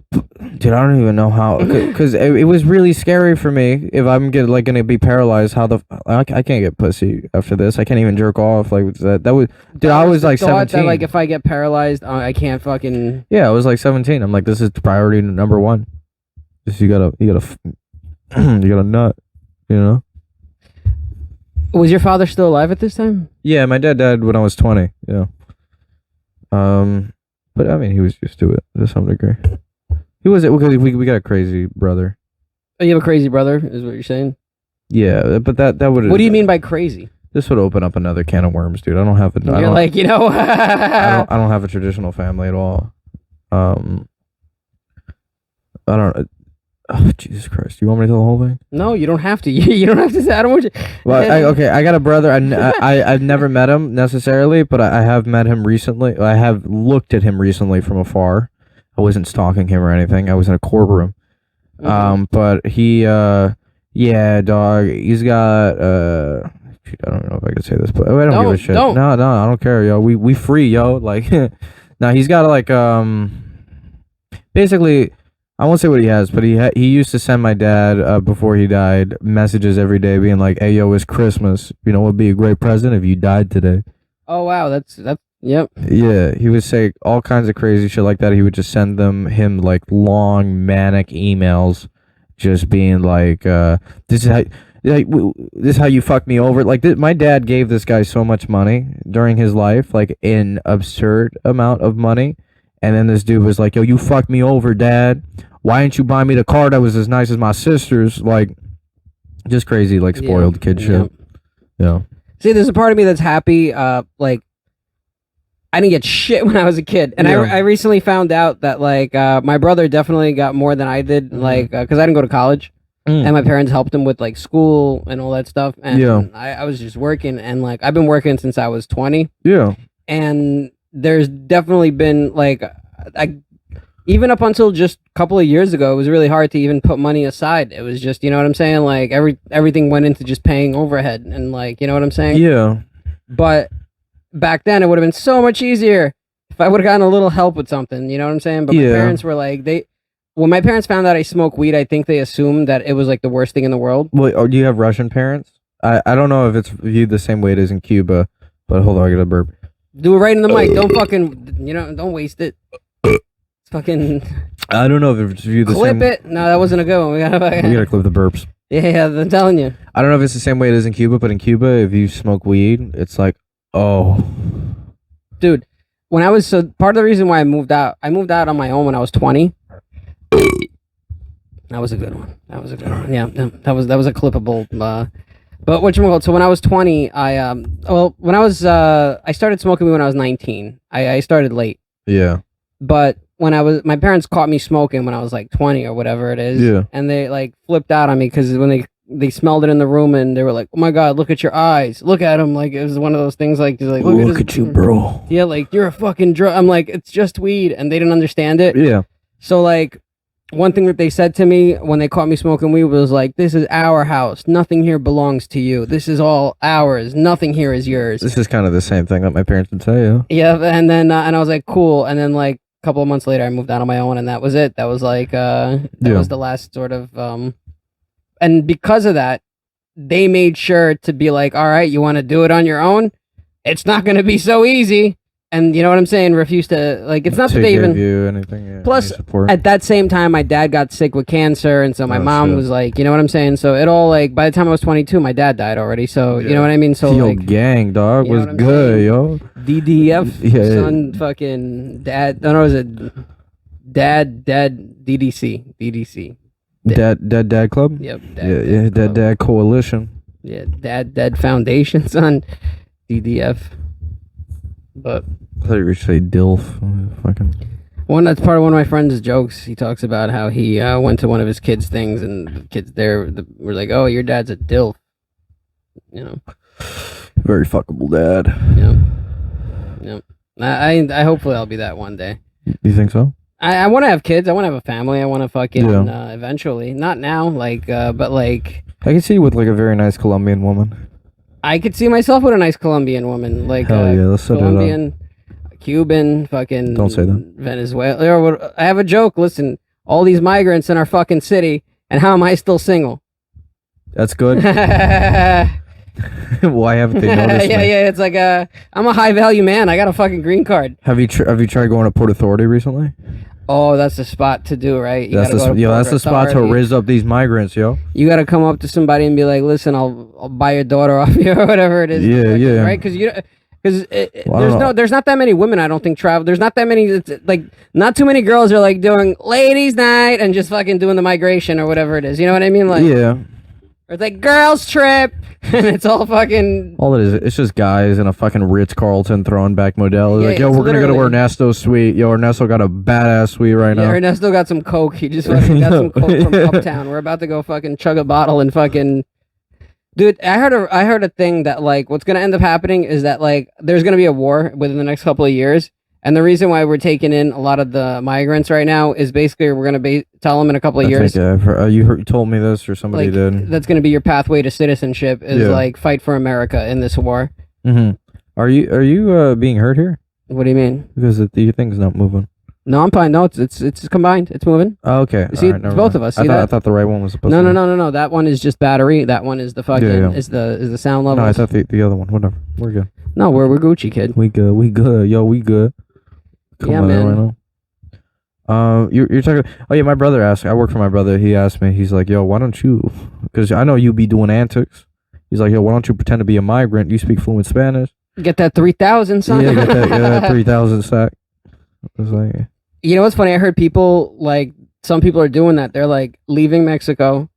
Dude, I don't even know how, because it was really scary for me. If I'm gonna be paralyzed, I can't get pussy after this. I can't even jerk off like that. Would, dude. I was like 17. That, like if I get paralyzed, I can't fucking. Yeah, I was like 17. I'm like, this is priority number one. Just you gotta nut, Was your father still alive at this time? Yeah, my dad died when I was 20. Yeah. But I mean, he was used to it to some degree. He was because we got a crazy brother. Oh, you have a crazy brother, is what you're saying? Yeah, but that would. What do you mean by crazy? This would open up another can of worms, dude. I don't have a. I don't have a traditional family at all. I don't. Oh, Jesus Christ! You want me to tell the whole thing? No, you don't have to. You don't have to say. I don't want you. Well, I got a brother. I've never met him necessarily, but I have met him recently. I have looked at him recently from afar. I wasn't stalking him or anything. I was in a courtroom. But he, yeah, dog. He's got. I don't know if I could say this, but I don't give a shit. Don't. No, I don't care, yo. We free, yo. Like, now he's got like basically. I won't say what he has, but he used to send my dad before he died messages every day, being like, "Hey, yo, it's Christmas. It'd be a great present if you died today." Oh wow, that's yep. Yeah, he would say all kinds of crazy shit like that. He would just send him like long manic emails, just being like, "This is how you fuck me over." Like my dad gave this guy so much money during his life, like an absurd amount of money. And then this dude was like, "Yo, you fucked me over, Dad. Why didn't you buy me the car that was as nice as my sister's?" Like, just crazy, like spoiled kid shit. Yeah. See, there's a part of me that's happy. Like, I didn't get shit when I was a kid, and I recently found out that like my brother definitely got more than I did. Like, because I didn't go to college, and my parents helped him with like school and all that stuff. And I was just working, and like I've been working since I was 20. Yeah. And there's definitely been like even up until just a couple of years ago, it was really hard to even put money aside. It was just, you know what I'm saying? Like everything went into just paying overhead and like, you know what I'm saying? Yeah. But back then it would have been so much easier if I would have gotten a little help with something, you know what I'm saying? But my parents were like, when my parents found out I smoke weed, I think they assumed that it was like the worst thing in the world. Well, do you have Russian parents? I don't know if it's viewed the same way it is in Cuba, but hold on, I got a burp. Do it right in the mic. Don't fucking, don't waste it. It's fucking I don't know if it's the clip same. it. No, that wasn't a good one. We gotta clip the burps. Yeah, I'm telling you. I don't know if it's the same way it is in Cuba, but in Cuba, if you smoke weed, it's like, oh, dude. When I was part of the reason why I moved out on my own when I was 20. That was a good one. Yeah, that was a clippable. But whatchamacallit, so when I was 20, I started smoking weed when I was 19. I started late. Yeah. But my parents caught me smoking when I was like 20 or whatever it is. Yeah. And they like flipped out on me because when they smelled it in the room and they were like, "Oh my God, look at your eyes. Look at them." Like it was one of those things like look at you, bro. Yeah, like you're a fucking drug. I'm like, it's just weed, and they didn't understand it. Yeah. So like one thing that they said to me when they caught me smoking weed was like, "This is our house. Nothing here belongs to you. This is all ours. Nothing here is yours." This is kind of the same thing that my parents would say, yeah. Yeah, and then and I was like, cool. And then like a couple of months later, I moved out on my own, and that was it. That was like that was the last sort of and because of that, they made sure to be like, all right, you want to do it on your own? It's not going to be so easy. And you know what I'm saying? Refuse to, like, it's not that they even... you anything, yeah, plus, at that same time, my dad got sick with cancer, and so my mom was like, you know what I'm saying? So it all, like, by the time I was 22, my dad died already, so, you know what I mean? So, yo, like... gang, dog, was good, yo. DDF, son, fucking, dad, no, was it? Dad, DDC. Dad Club? Yep. Dad Coalition. Yeah, Dad Foundation, son. DDF. But I thought you were going to say DILF. Fucking. That's part of one of my friend's jokes. He talks about how he went to one of his kids' things, and the kids there were like, "Oh, your dad's a DILF." You know. Very fuckable dad. Yep. I hopefully I'll be that one day. You think so? I want to have kids. I want to have a family. I want to fucking eventually. Not now, like, but like. I can see you with like a very nice Colombian woman. I could see myself with a nice Colombian woman, like hell yeah, let's set Colombian, Cuban, fucking. Don't say that. Venezuela. I have a joke. Listen, all these migrants in our fucking city, and how am I still single? That's good. Why haven't they noticed? Yeah. It's like I'm a high value man. I got a fucking green card. Have you tried going to Port Authority recently? Oh, that's the spot to do, right? That's the spot to raise up these migrants, yo. You got to come up to somebody and be like, "Listen, I'll buy your daughter off you," or whatever it is. Yeah. Right? Because there's not that many women. I don't think travel. There's not that many. Like, not too many girls are like doing ladies' night and just fucking doing the migration or whatever it is. You know what I mean? Like, yeah. Or it's like girls trip, and it's all fucking. All it is, it's just guys in a fucking Ritz-Carlton throwing back Modelo. Yeah, like, yo, we're gonna go to Ernesto's suite. Yo, Ernesto got a badass suite right now. Yeah, Ernesto got some coke. He just fucking got some coke from Uptown. We're about to go fucking chug a bottle and fucking. Dude, I heard a thing that like what's gonna end up happening is that like there's gonna be a war within the next couple of years. And the reason why we're taking in a lot of the migrants right now is basically we're going to tell them in a couple of years. You told me this or somebody did. That's going to be your pathway to citizenship is like fight for America in this war. Mm-hmm. Are you being hurt here? What do you mean? Because your thing's not moving. No, I'm fine. No, it's combined. It's moving. Oh, okay. You see, it's both of us. See I thought the right one was supposed to. No. That one is just battery. That one is the fucking is the sound level. No, I thought the other one. Whatever. We're good. No, we're Gucci, kid. We good. Yo, we good. Yeah, man. Right you're talking. Oh yeah, my brother asked. I work for my brother. He asked me. He's like, "Yo, why don't you? Because I know you be doing antics." He's like, "Yo, why don't you pretend to be a migrant? You speak fluent Spanish. Get that 3,000, son. Yeah, get that 3,000 sack." I was like, you know what's funny? I heard people like some people are doing that. They're like leaving Mexico,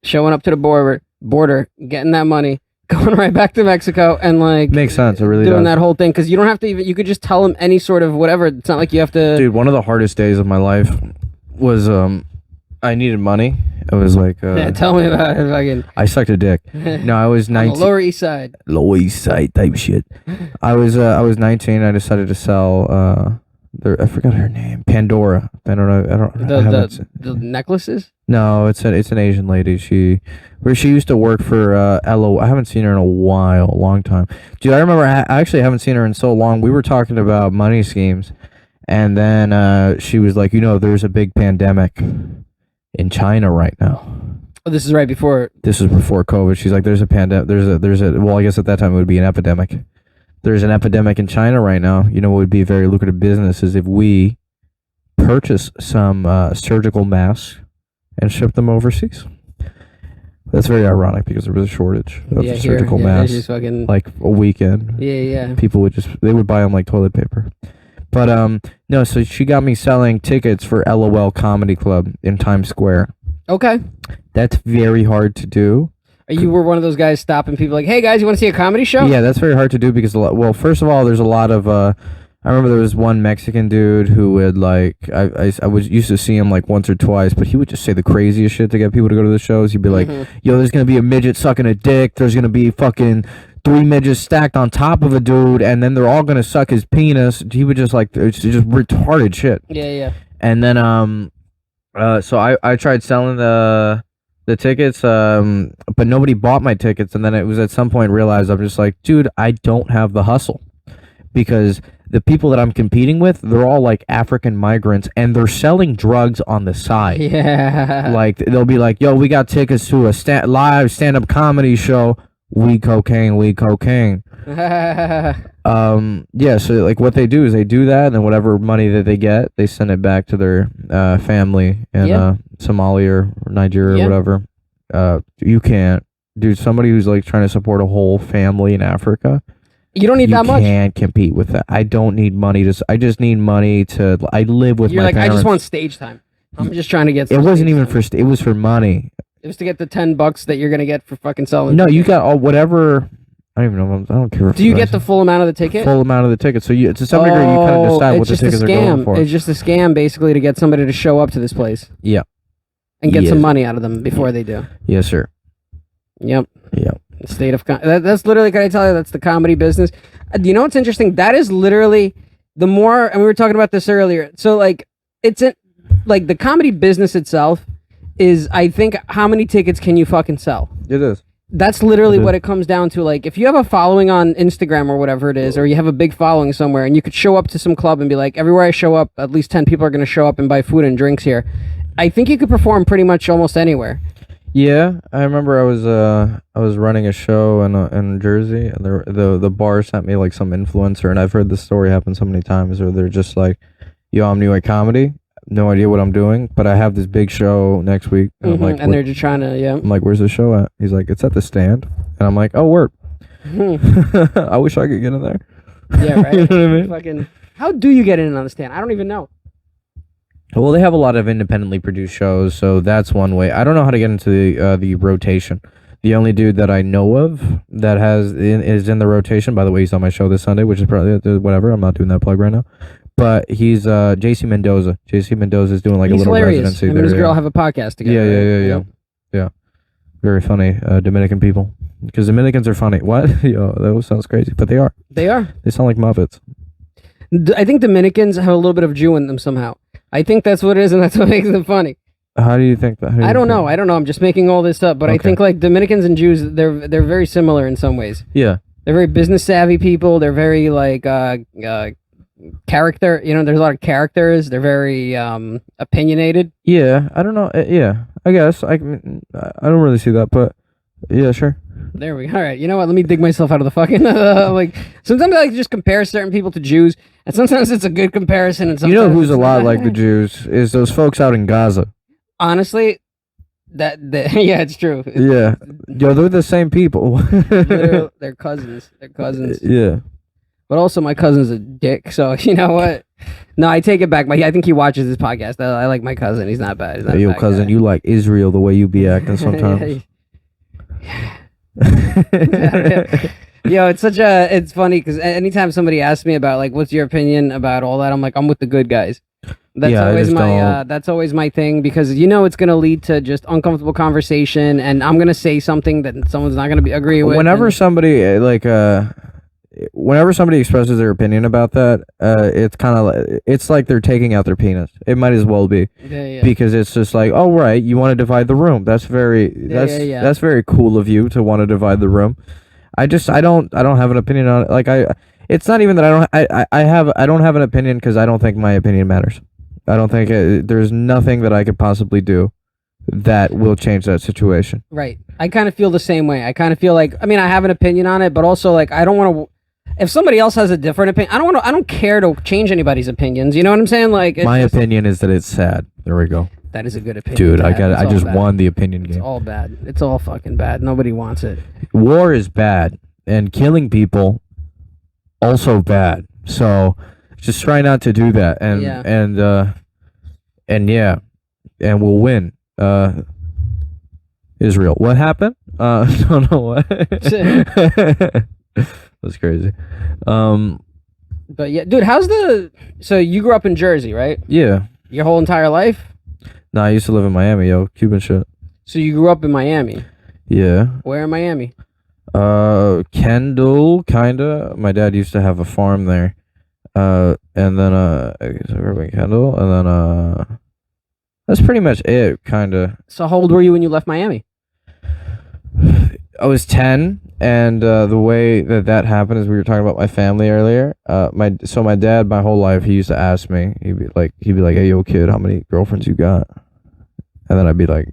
showing up to the border, getting that money. Going right back to Mexico and like makes sense. It really doing does. That whole thing because you don't have to even. You could just tell them any sort of whatever. It's not like you have to. Dude, one of the hardest days of my life was I needed money. It was like tell me about it. I sucked a dick. No, I was 19. Lower East Side. Lower East Side type shit. I was 19. I decided to sell I forgot her name. Pandora. I don't know. The necklaces. No, it's an Asian lady. She used to work for LO. I haven't seen her in a long time. Dude, I remember. I actually haven't seen her in so long. We were talking about money schemes, and then she was like, there's a big pandemic in China right now. Oh, this is right before. This is before COVID. She's like, there's a pandemic. There's a. Well, I guess at that time it would be an epidemic. There's an epidemic in China right now. What would be a very lucrative business is if we purchase some surgical masks and ship them overseas. That's very ironic because there was a shortage of surgical masks. Just fucking, like a weekend. Yeah. People would buy them like toilet paper. But no, so she got me selling tickets for LOL Comedy Club in Times Square. Okay. That's very hard to do. You were one of those guys stopping people like, hey guys, you want to see a comedy show? Yeah, that's very hard to do because first of all, there's a lot of I remember there was one Mexican dude who would like I used to see him like once or twice, but he would just say the craziest shit to get people to go to the shows. He'd be like, yo, there's gonna be a midget sucking a dick, there's gonna be fucking 3 midgets stacked on top of a dude, and then they're all gonna suck his penis. He would just like, it's just retarded shit. Yeah. And then so I tried selling the tickets, but nobody bought my tickets, and then it was at some point realized I'm just like, dude, I don't have the hustle, because the people that I'm competing with, they're all like African migrants, and they're selling drugs on the side. Yeah. Like they'll be like, yo, we got tickets to a live stand-up comedy show. Weed cocaine. Yeah, so like what they do is they do that, and then whatever money that they get, they send it back to their family in Somalia or Nigeria or whatever. You can't, dude, somebody who's like trying to support a whole family in Africa, you don't need that much. You can't compete with that. I don't need money I just need money to, I live with my parents. I just want stage time. I'm just trying to get some It wasn't even time. It was for money. It was to get the $10 that you're gonna get for fucking selling. No, you got all whatever. I don't even know. I don't care. Do you get the full amount of the ticket? Full amount of the ticket. So to some degree, you kind of decide what the tickets are going for. It's just a scam, basically, to get somebody to show up to this place. Yeah. And get some money out of them before they do. Yes, sir. Yep. Yep. State of that's literally, can I tell you, that's the comedy business. You know what's interesting? That is literally the more, and we were talking about this earlier. So like, like the comedy business itself is, I think, how many tickets can you fucking sell? It is. That's literally what it comes down to. Like, if you have a following on Instagram or whatever it is, or you have a big following somewhere, and you could show up to some club and be like, everywhere I show up, at least 10 people are going to show up and buy food and drinks here. I think you could perform pretty much almost anywhere. Yeah, I remember I was running a show in Jersey, and the bar sent me like some influencer, and I've heard this story happen so many times where they're just like, yo, I'm new at comedy. No idea what I'm doing, but I have this big show next week. And I'm like, and they're just trying to, I'm like, where's the show at? He's like, it's at the Stand. And I'm like, oh, word. I wish I could get in there. Yeah, right. You know what I mean? Fucking, how do you get in on the Stand? I don't even know. Well, they have a lot of independently produced shows, so that's one way. I don't know how to get into the rotation. The only dude that I know of that is in the rotation, by the way, he's on my show this Sunday, which is probably whatever. I'm not doing that plug right now. But he's JC Mendoza. JC Mendoza is doing like he's a little hilarious. residency Him there. and his girl have a podcast together. Yeah. Very funny Dominican people. Because Dominicans are funny. What? Yo, that sounds crazy, but they are. They are. They sound like Muppets. I think Dominicans have a little bit of Jew in them somehow. I think that's what it is, and that's what makes them funny. How do you think that? I don't know. I'm just making all this up, but I think like Dominicans and Jews, they're very similar in some ways. Yeah. They're very business savvy people. They're very like character. You know, there's a lot of characters. They're very opinionated. Yeah, I don't know. Yeah, I guess I don't really see that, but yeah, sure. There we go. All right. You know what? Let me dig myself out of the fucking like. Sometimes I like to just compare certain people to Jews, and sometimes it's a good comparison. And sometimes who's a lot like the Jews is those folks out in Gaza. Honestly, yeah, it's true. Yeah, yo, they're the same people. they're cousins. They're cousins. Yeah. But also, my cousin's a dick, so you know what? No, I take it back. I think he watches this podcast. I like my cousin. He's not bad. He's not hey, yo, bad cousin, guy. you like Israel the way you be acting sometimes. Yo, it's funny because anytime somebody asks me about like, what's your opinion about all that, I'm like, I'm with the good guys. That's always my thing, because it's gonna lead to just uncomfortable conversation, and I'm gonna say something that someone's not gonna agree with. Whenever somebody expresses their opinion about that, it's kind of it's like they're taking out their penis. It might as well be, because it's just like, oh right, you want to divide the room. That's that's very cool of you to want to divide the room. I don't have an opinion on it. Like it's not even that I don't have an opinion because I don't think my opinion matters. I don't think there's nothing that I could possibly do that will change that situation. Right. I kind of feel the same way. I kind of feel like, I mean, I have an opinion on it, but also like I don't want to. if somebody else has a different opinion, I don't care to change anybody's opinions. You know what I'm saying? Like, My opinion is that it's sad. There we go. That is a good opinion. Dude, I just won the opinion game. It's all bad. It's all fucking bad. Nobody wants it. War is bad, and killing people also bad. So just try not to do that, and we'll win. Israel. What happened? Don't know what. That's crazy. But yeah, dude, so you grew up in Jersey, right? Yeah. Your whole entire life? No, I used to live in Miami, yo. Cuban shit. So you grew up in Miami? Yeah. Where in Miami? Kendall, kinda. My dad used to have a farm there. And then, I guess I grew up in Kendall, and then, that's pretty much it, kinda. So how old were you when you left Miami? I was 10, and the way that happened is we were talking about my family earlier. My dad, my whole life, he used to ask me. He'd be like, "Hey, yo, kid, how many girlfriends you got?" And then I'd be like,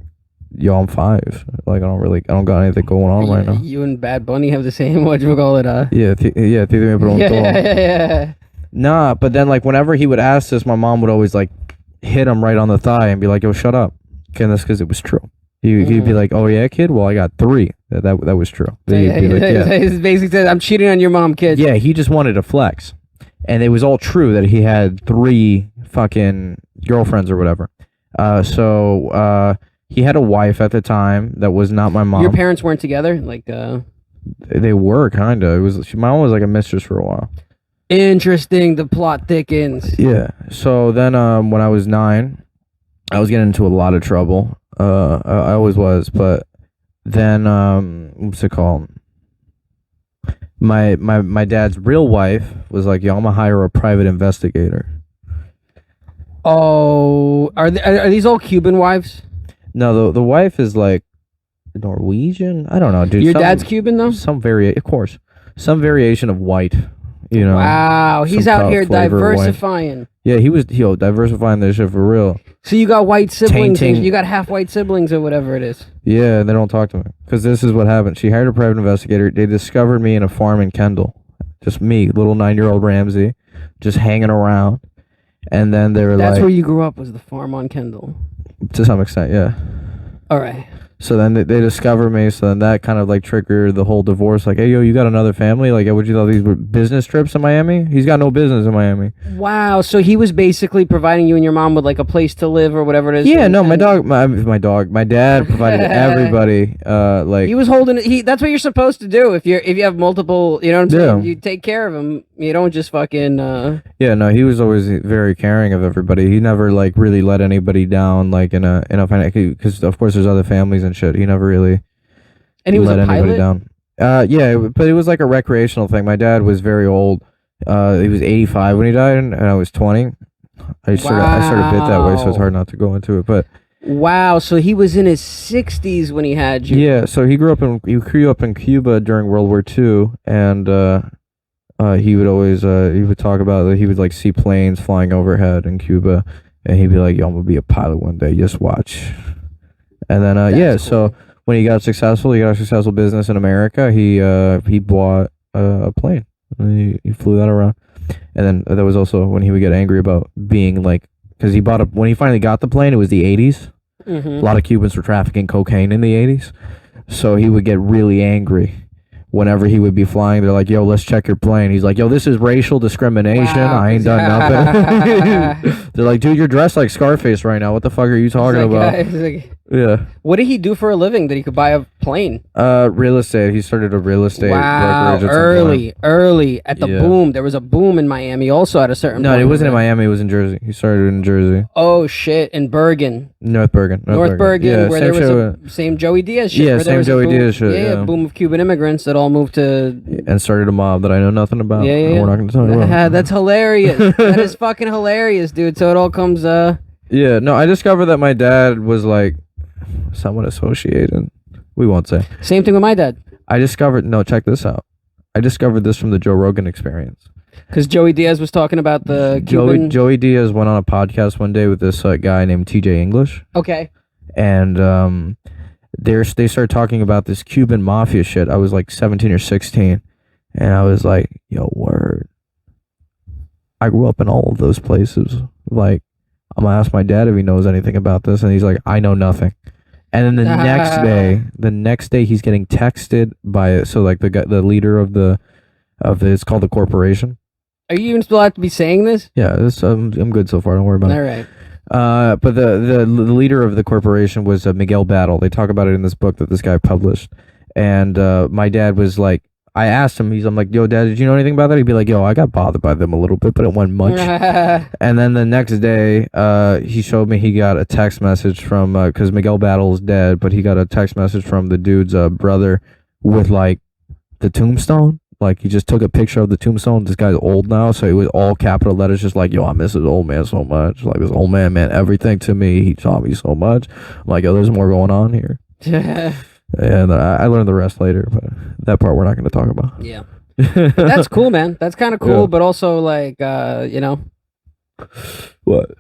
"Yo, I'm 5. Like, I don't got anything going on right now." You and Bad Bunny have the same. What you call it? Yeah, Yeah. Nah, but then like whenever he would ask this, my mom would always like hit him right on the thigh and be like, "Yo, shut up." Okay, and that's because it was true. He'd be like, "Oh yeah, kid. Well, I got 3. That was true." He'd be like, yeah. He basically said, "I'm cheating on your mom, kid." Yeah, he just wanted to flex, and it was all true that he had 3 fucking girlfriends or whatever. So he had a wife at the time that was not my mom. Your parents weren't together, like. They were kinda. It was my mom was like a mistress for a while. Interesting. The plot thickens. Yeah. So then, when I was 9, I was getting into a lot of trouble. I always was, but then what's it called? My dad's real wife was like, "Yo, I'm gonna hire a private investigator." Oh, are these all Cuban wives? No, the wife is like Norwegian. I don't know, dude. Your dad's Cuban though? Of course, some variation of white. You know. Wow, he's out here diversifying. Yeah, he was diversifying this shit for real. So you got white siblings. You got half white siblings or whatever it is. Yeah, and they don't talk to me because this is what happened. She hired a private investigator. They discovered me in a farm in Kendall. Just me, little 9-year-old Ramsy, just hanging around. And then they were That's where you grew up, was the farm on Kendall. To some extent, yeah. All right. So then they discover me. So then that kind of like triggered the whole divorce. Like, "Hey, yo, you got another family? Like, would you thought these were business trips in Miami? He's got no business in Miami." Wow. So he was basically providing you and your mom with like a place to live or whatever it is. Yeah. No, my dad provided everybody. Like he was holding it. That's what you're supposed to do if you have multiple. You know what I'm saying? You take care of them. You don't just fucking. Yeah. No, he was always very caring of everybody. He never like really let anybody down. Like in a because of course there's other families and shit. He never really and he was let a pilot? anybody down. Yeah, but it was like a recreational thing. My dad was very old. He was 85 when he died, and I was 20. I sort of bit that way, so it's hard not to go into it. But wow, so he was in his 60s when he had you. Yeah, so he grew up in Cuba during World War II, and he would always he would talk about that he would like see planes flying overhead in Cuba, and he'd be like, "Yo, I'm gonna be a pilot one day. Just watch." And then cool. So when he got a successful business in America, he bought a plane. And he flew that around. And then that was also when he would get angry about being like, because when he finally got the plane, it was the 80s. Mm-hmm. A lot of Cubans were trafficking cocaine in the 80s. So he would get really angry whenever he would be flying. They're like, "Yo, let's check your plane." He's like, "Yo, this is racial discrimination. Wow. I ain't done nothing." They're like, "Dude, you're dressed like Scarface right now. What the fuck are you talking about?" Yeah. What did he do for a living that he could buy a plane? Real estate. He started a real estate brokerage. Early at the boom. There was a boom in Miami also at a certain point. No, it wasn't in Miami. It was in Jersey. He started in Jersey. Oh, shit. In Bergen. North Bergen. Yeah, where there was same Joey Diaz shit. Yeah, same Joey Diaz shit. Yeah, boom of Cuban immigrants that all moved to... And started a mob that I know nothing about. Yeah. We're not going to talk about. That's hilarious. That is fucking hilarious, dude. So it all comes... Yeah, no, I discovered that my dad was like somewhat associated. We won't say. Same thing with my dad. Check this out. I discovered this from the Joe Rogan Experience. Because Joey Diaz was talking about the Cuban... Joey Diaz went on a podcast one day with this guy named TJ English. Okay. And they started talking about this Cuban mafia shit. I was like 17 or 16. And I was like, yo, word. I grew up in all of those places. Like, I'm gonna ask my dad if he knows anything about this, and he's like, I know nothing. And then the next day, he's getting texted by the leader of it's called the corporation. Are you even still have to be saying this? Yeah, I'm good so far. Don't worry about it. All right. But the leader of the corporation was Miguel Battle. They talk about it in this book that this guy published. And my dad was like, I asked him, I'm like, yo, Dad, did you know anything about that? He'd be like, yo, I got bothered by them a little bit, but it wasn't much. And then the next day, he showed me he got a text message from, because Miguel Battle's dead, but he got a text message from the dude's brother with like the tombstone. Like, he just took a picture of the tombstone. This guy's old now, so it was all capital letters, just like, yo, I miss this old man so much. Like, this old man meant everything to me. He taught me so much. I'm like, yo, there's more going on here. And I learned the rest later, but that part we're not going to talk about. Yeah. That's cool, man. That's kind of cool, yeah. But also, like, What?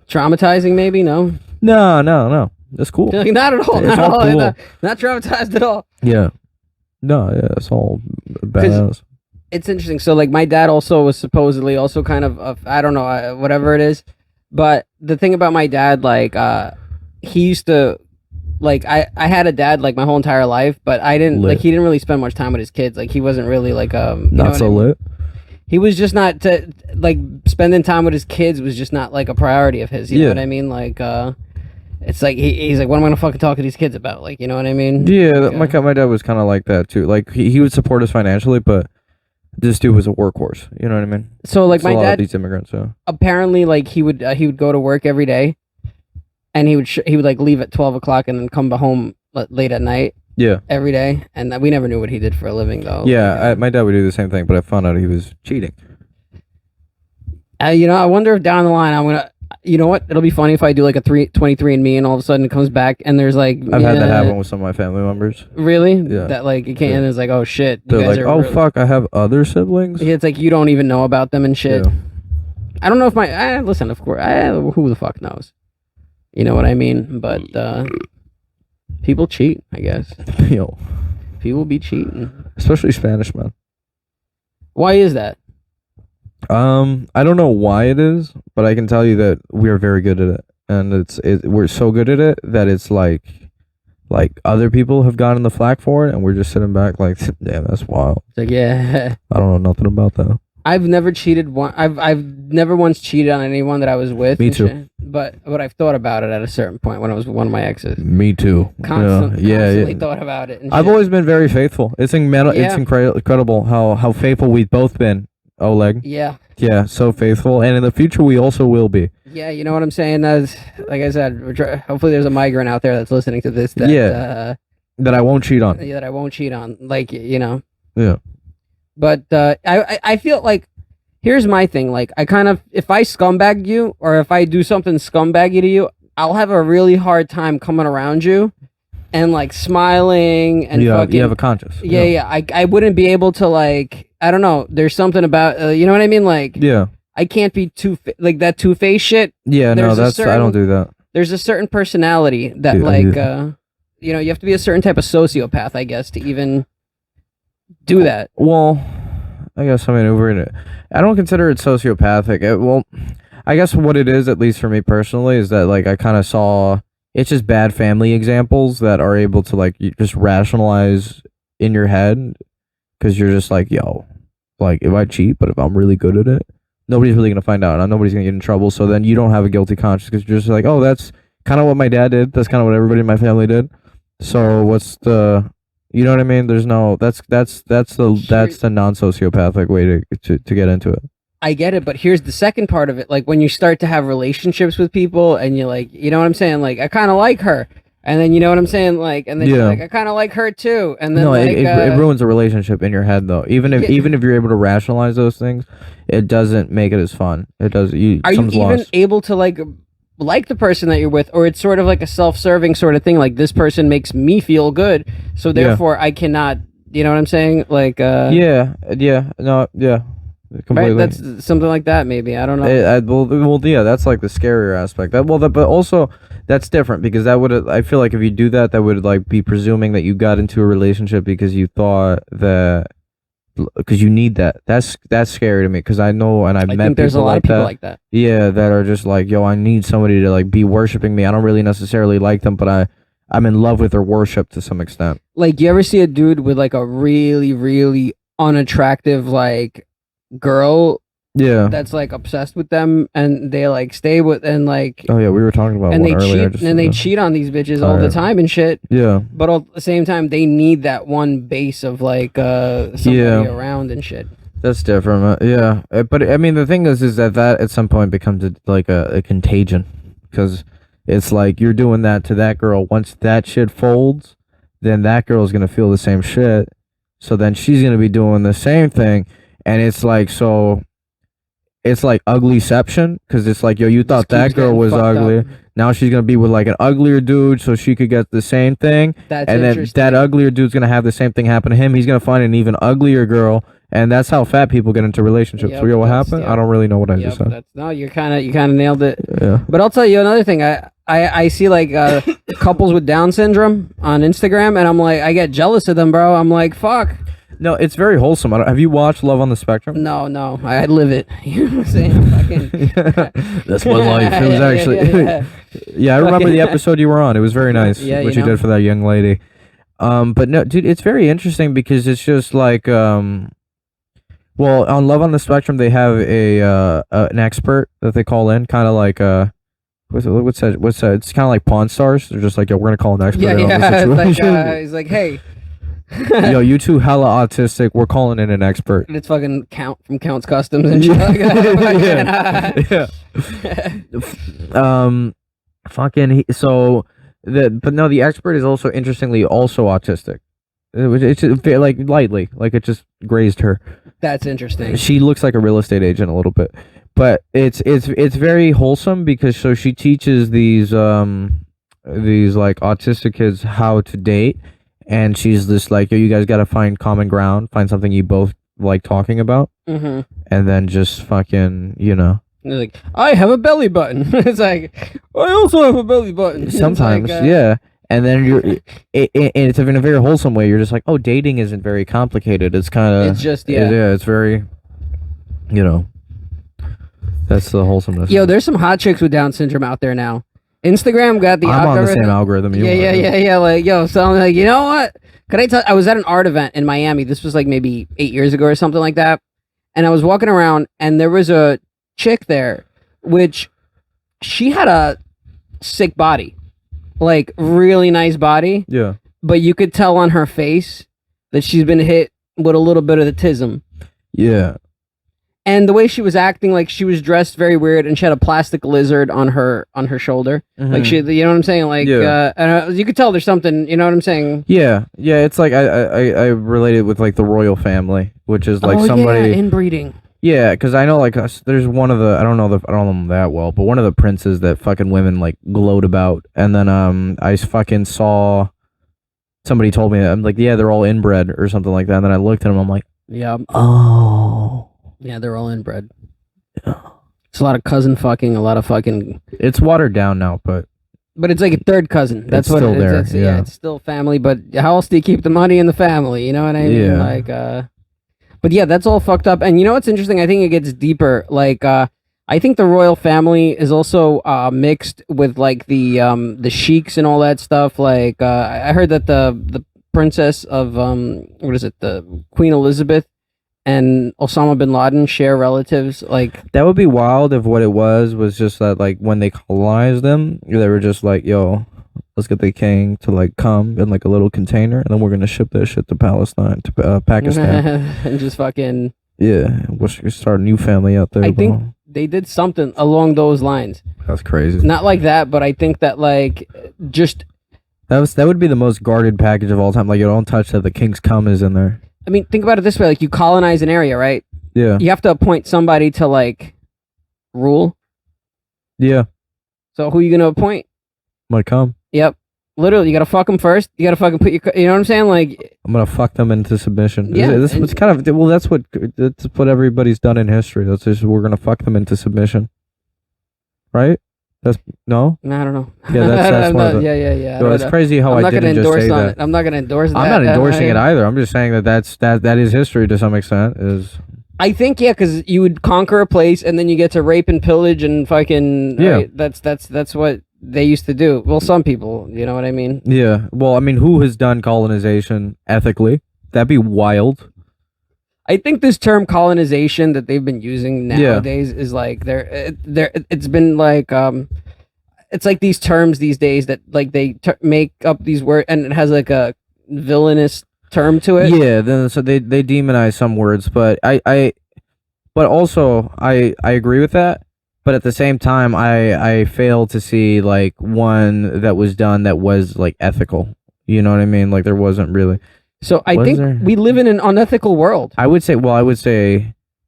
Traumatizing, maybe? No? No. That's cool. Like, not at all. Not, all cool. Not traumatized at all. Yeah. No, yeah, it's all badass. It's interesting. So, like, my dad also was supposedly also kind of, I don't know, whatever it is. But the thing about my dad, like, he used to, like, I had a dad, like, my whole entire life, but I didn't, like, he didn't really spend much time with his kids. Like, he wasn't really, like, not so lit. He was just not, like, spending time with his kids was just not, like, a priority of his. You know what I mean? Like, it's like, he's like, what am I going to fucking talk to these kids about? Like, you know what I mean? Yeah, like, my dad was kind of like that, too. Like, he would support us financially, but this dude was a workhorse. You know what I mean? So, like, my dad, of these immigrants, apparently, like, he would go to work every day, and he would like leave at 12 o'clock and then come home late at night. Yeah. Every day, and we never knew what he did for a living, though. Yeah, my dad would do the same thing, but I found out he was cheating. You know, I wonder if down the line I'm gonna. You know what? It'll be funny if I do like a 23andMe and all of a sudden it comes back and there's like. I've had that happen with some of my family members. Really? Yeah. That like it can't. And it's like, oh shit. They're like, oh fuck, I have other siblings. It's like you don't even know about them and shit. Yeah. I don't know if my. Listen, of course. Who the fuck knows? You know what I mean? But people cheat, I guess. Yo. People be cheating. Especially Spanish men. Why is that? I don't know why it is, but I can tell you that we are very good at it. And we're so good at it that it's like other people have gotten the flack for it and we're just sitting back like, damn, that's wild. It's like, yeah. I don't know nothing about that. I've never cheated I've never once cheated on anyone that I was with. Me too. But I've thought about it at a certain point when I was with one of my exes. Me too. Constantly thought about it. And I've always been very faithful. It's incredible how faithful we've both been, Oleg. Yeah. Yeah, so faithful. And in the future, we also will be. Yeah, you know what I'm saying? That's, like I said, hopefully there's a migrant out there that's listening to this. That, that I won't cheat on. Yeah, that I won't cheat on. Like, you know. Yeah. But I feel like, here's my thing. Like, I kind of, if I scumbag you, or if I do something scumbaggy to you, I'll have a really hard time coming around you and, like, smiling and fucking... You have a conscience. Yeah. I wouldn't be able to, like, I don't know. There's something about, you know what I mean? Like, yeah. I can't be like that two-faced shit. Yeah, no, I don't do that. There's a certain personality that, you know, you have to be a certain type of sociopath, I guess, to even... do that. Well, I guess I don't consider it sociopathic. I guess what it is, at least for me personally, is that like I kind of saw it's just bad family examples that are able to like you just rationalize in your head because you're just like, yo, like if I cheat, but if I'm really good at it, nobody's really gonna find out, and nobody's gonna get in trouble. So then you don't have a guilty conscience because you're just like, oh, that's kind of what my dad did. That's kind of what everybody in my family did. So what's the You know what I mean? There's no that's the non-sociopathic way to get into it. I get it, but here's the second part of it. Like when you start to have relationships with people and you're like, you know what I'm saying? Like I kind of like her. And then you know what I'm saying? Like, and then you're like, I kind of like her too. And then no, it ruins a relationship in your head though. Even if you're able to rationalize those things, it doesn't make it as fun. It does. Are you even able to like the person that you're with, or it's sort of like a self-serving sort of thing, like this person makes me feel good, so therefore I cannot, you know what I'm saying? Like completely. Right? That's something like that, maybe. I don't know. That's like the scarier aspect. But also that's different because that would, I feel like if you do that, that would like be presuming that you got into a relationship because you thought that because you need that. That's scary to me because I know and I've I met think there's a people lot like of people that. like that. Yeah, that are just like, yo, I need somebody to like be worshiping me. I don't really necessarily like them, but I'm in love with their worship to some extent. Like, you ever see a dude with like a really, really unattractive like girl Yeah. that's like obsessed with them, and they like stay with and like Oh yeah, we were talking about and one they earlier. cheat and they cheat on these bitches all the time and shit. Yeah. But at the same time, they need that one base of like somebody around and shit. That's different. Yeah, but I mean, the thing is that at some point becomes like a contagion, because it's like you're doing that to that girl. Once that shit folds, then that girl's gonna feel the same shit. So then she's gonna be doing the same thing, and it's like so. It's like uglyception, because it's like, yo, you thought that girl was ugly. Now she's gonna be with like an uglier dude, so she could get the same thing. That's and then that uglier dude's gonna have the same thing happen to him. He's gonna find an even uglier girl, and that's how fat people get into relationships. Yep, so yo, what happened? Yep. I don't really know what I just said. No, you kind of nailed it. Yeah. But I'll tell you another thing. I see like couples with Down syndrome on Instagram, and I'm like, I get jealous of them, bro. I'm like, fuck. No, it's very wholesome. Have you watched Love on the Spectrum? No, I live it. You know what I'm saying? That's my life. It was actually, yeah, I remember the episode you were on. It was very nice what you did for that young lady. But no, dude, it's very interesting because it's just like, well, on Love on the Spectrum they have an expert that they call in, kind of like what's that? It's kind of like Pawn Stars. They're just like, yo, we're gonna call an expert on the situation. Like, he's like, hey. Yo, you two hella autistic. We're calling in an expert. And it's fucking Count from Count's Customs and shit like that. Yeah. Fucking. But no, the expert is also interestingly also autistic. It's like lightly, like it just grazed her. That's interesting. She looks like a real estate agent a little bit, but it's very wholesome because so she teaches these like autistic kids how to date. And she's just like, yo, you guys got to find common ground, find something you both like talking about, and then just fucking, you know. They're like, I have a belly button. It's like, I also have a belly button. Sometimes, like, yeah. And then it's in a very wholesome way. You're just like, oh, dating isn't very complicated. It's kind of, it's just, it's very, you know, that's the wholesomeness. Yo, there's some hot chicks with Down syndrome out there now. Instagram got the I'm on the same algorithm. Yeah. Like, yo, so I'm like, you know what? Could I tell? I was at an art event in Miami. This was like maybe 8 years ago or something like that. And I was walking around, and there was a chick there, which she had a sick body, like really nice body. Yeah. But you could tell on her face that she's been hit with a little bit of the tism. Yeah. And the way she was acting, like she was dressed very weird, and she had a plastic lizard on her shoulder, like she, you know what I'm saying? Like, and you could tell there's something, you know what I'm saying? Yeah. It's like I relate it with like the royal family, which is like somebody inbreeding. Yeah, because I know like there's one of the I don't know them that well, but one of the princes that fucking women like gloat about, and then I fucking saw somebody told me I'm like, yeah, they're all inbred or something like that, and then I looked at them, I'm like, yeah, oh. Yeah, they're all inbred. Yeah. It's a lot of cousin fucking, a lot of fucking... It's watered down now, but it's like a third cousin. That's it's what still it is. there. Yeah, it's still family, but how else do you keep the money in the family? You know what I mean? Yeah. Like, but yeah, that's all fucked up. And you know what's interesting? I think it gets deeper. Like, I think the royal family is also mixed with like the sheiks and all that stuff. Like, I heard that the princess of the Queen Elizabeth and Osama bin Laden share relatives. Like, that would be wild if what it was just that like when they colonized them, they were just like, yo, let's get the king to like come in like a little container, and then we're gonna ship that shit to Pakistan, and just fucking we'll start a new family out there. I think they did something along those lines. That's crazy. Not like that, but I think that like just that would be the most guarded package of all time. Like, you don't touch that. The king's cum is in there. I mean, think about it this way: like, you colonize an area, right? Yeah. You have to appoint somebody to like rule. Yeah. So who are you gonna appoint? My cum. Yep. Literally, you gotta fuck them first. You gotta fucking put your, you know what I'm saying? Like, I'm gonna fuck them into submission. Yeah. It's kind of, well, that's what everybody's done in history. That's just, we're gonna fuck them into submission. Right? That's no. No, I don't know. Yeah, that's one of the. Yeah. Yo, it's crazy how I'm I not gonna didn't just endorse say on that. it. I'm not gonna endorse that. I'm not endorsing it either. I'm just saying that is history to some extent. Is I think because you would conquer a place and then you get to rape and pillage and fucking right? That's what they used to do. Well, some people, you know what I mean? yeah. Well, I mean, who has done colonization ethically? That'd be wild. I think this term colonization that they've been using nowadays is like it's been like it's like these terms these days that like they make up these words and it has like a villainous term to it. Yeah, then so they demonize some words, but but also I agree with that. But at the same time, I fail to see like one that was done that was like ethical. You know what I mean? Like there wasn't really. So I think we live in an unethical world. I would say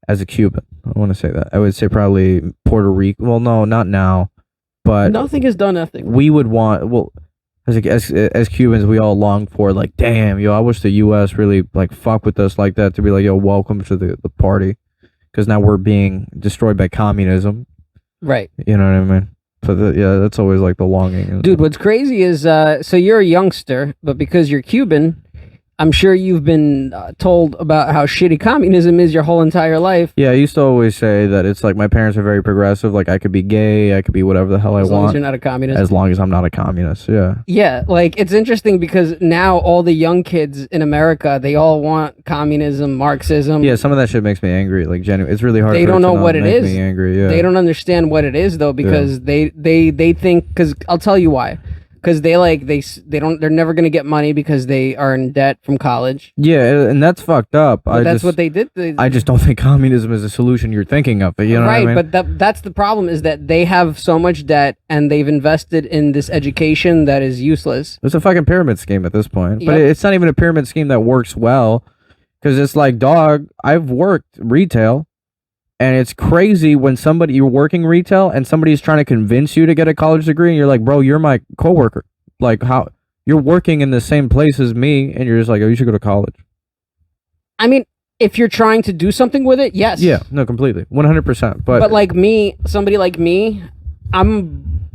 as a Cuban, I want to say that. I would say probably Puerto Rico. Well, no, not now, but nothing is done ethically. We would want as Cubans, we all long for like, damn, yo, I wish the U.S. really like fuck with us like that to be like, yo, welcome to the party, because now we're being destroyed by communism. Right. You know what I mean? So yeah, that's always like the longing. Dude, what's crazy is so you're a youngster, but because you're Cuban, I'm sure you've been told about how shitty communism is your whole entire life. Yeah, I used to always say that it's like my parents are very progressive. Like I could be gay, I could be whatever the hell I want. As long as you're not a communist. As long as I'm not a communist, yeah. Yeah, like it's interesting because now all the young kids in America, they all want communism, Marxism. Yeah, some of that shit makes me angry. Like genuine, it's really hard. They don't know what it is. Me angry, yeah. They don't understand what it is though because they think because I'll tell you why. Because they're never gonna get money because they are in debt from college. Yeah, and that's fucked up. That's what they did. I just don't think communism is a solution you're thinking of. You know right, what I mean? But that's the problem is that they have so much debt and they've invested in this education that is useless. It's a fucking pyramid scheme at this point. But Yep. it's not even a pyramid scheme that works well, because it's like, dog, I've worked retail. And it's crazy when you're working retail and somebody's trying to convince you to get a college degree and you're like, bro, you're my coworker. Like, how you're working in the same place as me and you're just like, oh, you should go to college. I mean, if you're trying to do something with it, yes. Yeah, no, completely. 100%. But like me, somebody like me, I'm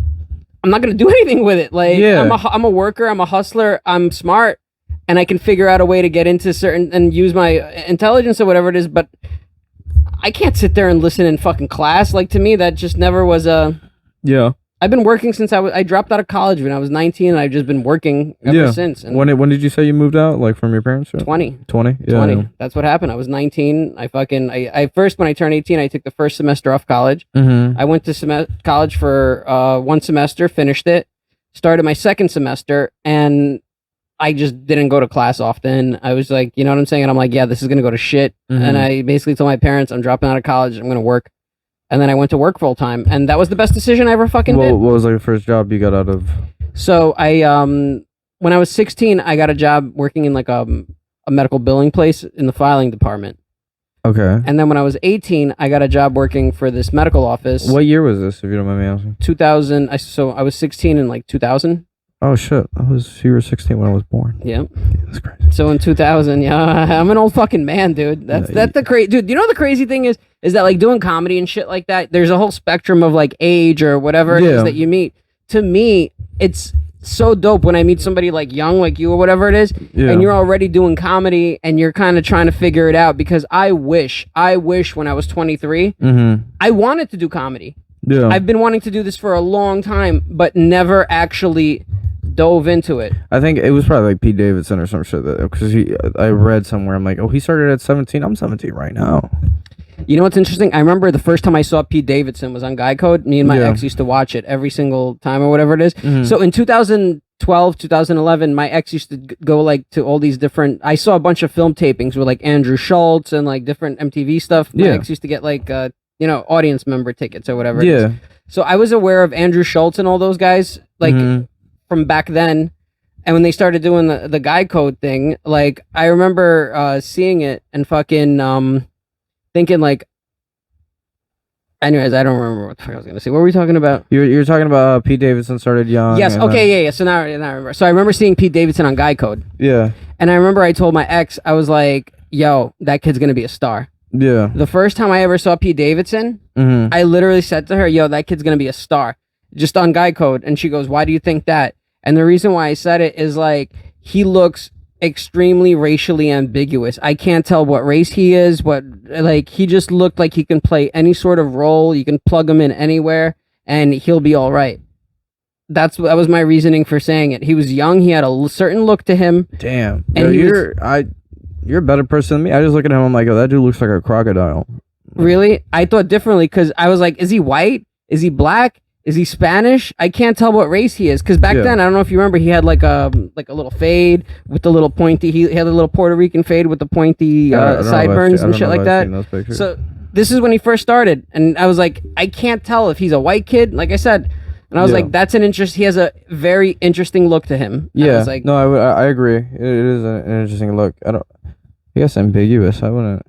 not going to do anything with it. Like, yeah. I'm a worker, I'm a hustler, I'm smart, and I can figure out a way to get into certain and use my intelligence or whatever it is, but I can't sit there and listen in fucking class. Like, to me, that just never was a... Yeah. I've been working since I dropped out of college when I was 19, and I've just been working ever since. And when did you say you moved out? Like, from your parents? Or? 20. 20? Yeah. 20. Yeah. That's what happened. I was 19. I first, when I turned 18, I took the first semester off college. Mm-hmm. I went to college for 1 semester, finished it, started my second semester, and I just didn't go to class often. I was like, you know what I'm saying? And I'm like, yeah, this is going to go to shit. Mm-hmm. And I basically told my parents, I'm dropping out of college. I'm going to work. And then I went to work full time. And that was the best decision I ever fucking did. What was like the first job you got out of? So when I was 16, I got a job working in like a medical billing place in the filing department. Okay. And then when I was 18, I got a job working for this medical office. What year was this, if you don't mind me asking? 2000. So I was 16 in like 2000. Oh shit! You were 16 when I was born. Yeah. That's crazy. So in 2000, yeah, I'm an old fucking man, dude. That's the crazy dude. You know the crazy thing is that like doing comedy and shit like that. There's a whole spectrum of like age or whatever it is that you meet. To me, it's so dope when I meet somebody like young, like you or whatever it is, and you're already doing comedy and you're kind of trying to figure it out. Because I wish when I was 23, I wanted to do comedy. Yeah. I've been wanting to do this for a long time, but never actually dove into it. I think it was probably like Pete Davidson or some shit, because I read somewhere, I'm like, oh, he started at 17. I'm 17 right now. You know what's interesting? I remember the first time I saw Pete Davidson was on Guy Code. Me and my ex used to watch it every single time or whatever it is. Mm-hmm. So in 2012, 2011, my ex used to go like to all these different... I saw a bunch of film tapings with like Andrew Schultz and like different MTV stuff. My ex used to get like, audience member tickets or whatever it is. So I was aware of Andrew Schultz and all those guys like from back then. And when they started doing the Guy Code thing, like I remember seeing it and fucking... thinking like, anyways, I don't remember what the fuck I was gonna say. What were we talking about? You're talking about Pete Davidson started young. Yes. Okay. Yeah. So now I remember. So I remember seeing Pete Davidson on Guy Code. Yeah. And I remember I told my ex, I was like, "Yo, that kid's gonna be a star." Yeah. The first time I ever saw Pete Davidson, I literally said to her, "Yo, that kid's gonna be a star." just on Guy Code. And she goes, why do you think that? And the reason why I said it is like, he looks extremely racially ambiguous. I can't tell what race he is, he just looked like he can play any sort of role. You can plug him in anywhere and he'll be all right. That was my reasoning for saying it. He was young. He had a certain look to him. Damn. And you're a better person than me. I just look at him. I'm like, oh, that dude looks like a crocodile. Really? I thought differently because I was like, is he white? Is he black? Is he Spanish? I can't tell what race he is because back then, I don't know if you remember, he had like a little fade with the little pointy. He had a little Puerto Rican fade with the pointy sideburns and shit like that. So this is when he first started, and I was like, I can't tell if he's a white kid, like I said, and I was like, that's an interest. He has a very interesting look to him. Yeah, I was like, no, I agree. It is an interesting look. I guess ambiguous. I wouldn't.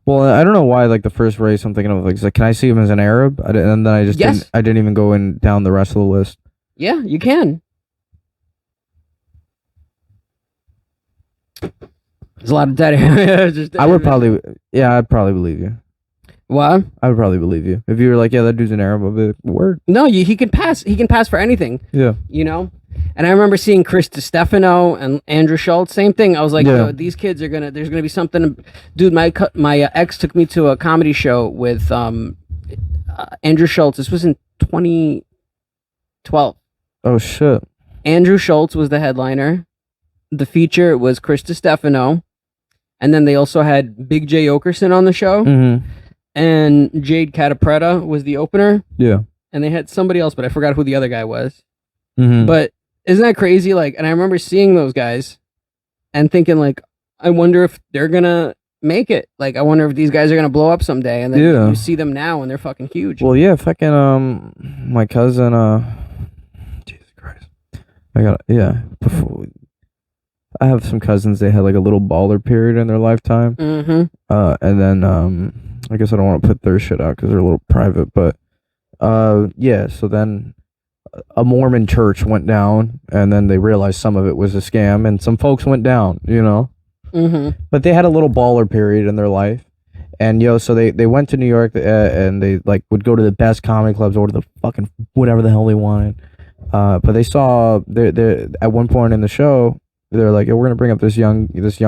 Well, I don't know why. Like the first race, I'm thinking of like, can I see him as an Arab? And then I just didn't even go down the rest of the list. Yeah, you can. There's a lot of dead. I would probably, I'd probably believe you. What? I would probably believe you if you were like, yeah, that dude's an Arab. I'd be like, word. No, he can pass. He can pass for anything. Yeah. You know. And I remember seeing Chris DiStefano and Andrew Schultz. Same thing. I was like, yo, these kids are gonna. There's gonna be something. Dude, my ex took me to a comedy show with Andrew Schultz. This was in 2012. Oh shit. Andrew Schultz was the headliner. The feature was Chris DiStefano, and then they also had Big J Okerson on the show, and Jade Catapretta was the opener. Yeah. And they had somebody else, but I forgot who the other guy was. Mm-hmm. But isn't that crazy? Like, and I remember seeing those guys and thinking, like, I wonder if they're gonna make it. Like, I wonder if these guys are gonna blow up someday. And then you see them now, and they're fucking huge. Well, yeah, fucking my cousin. Jesus Christ, before I have some cousins. They had like a little baller period in their lifetime. Mm-hmm. And then I guess I don't want to put their shit out because they're a little private, but so then a Mormon church went down, and then they realized some of it was a scam, and some folks went down, you know. Mm-hmm. But they had a little baller period in their life, and so they went to New York, and they like would go to the best comedy clubs, or to the fucking whatever the hell they wanted. But they saw they at one point in the show, they're like, we're gonna bring up this young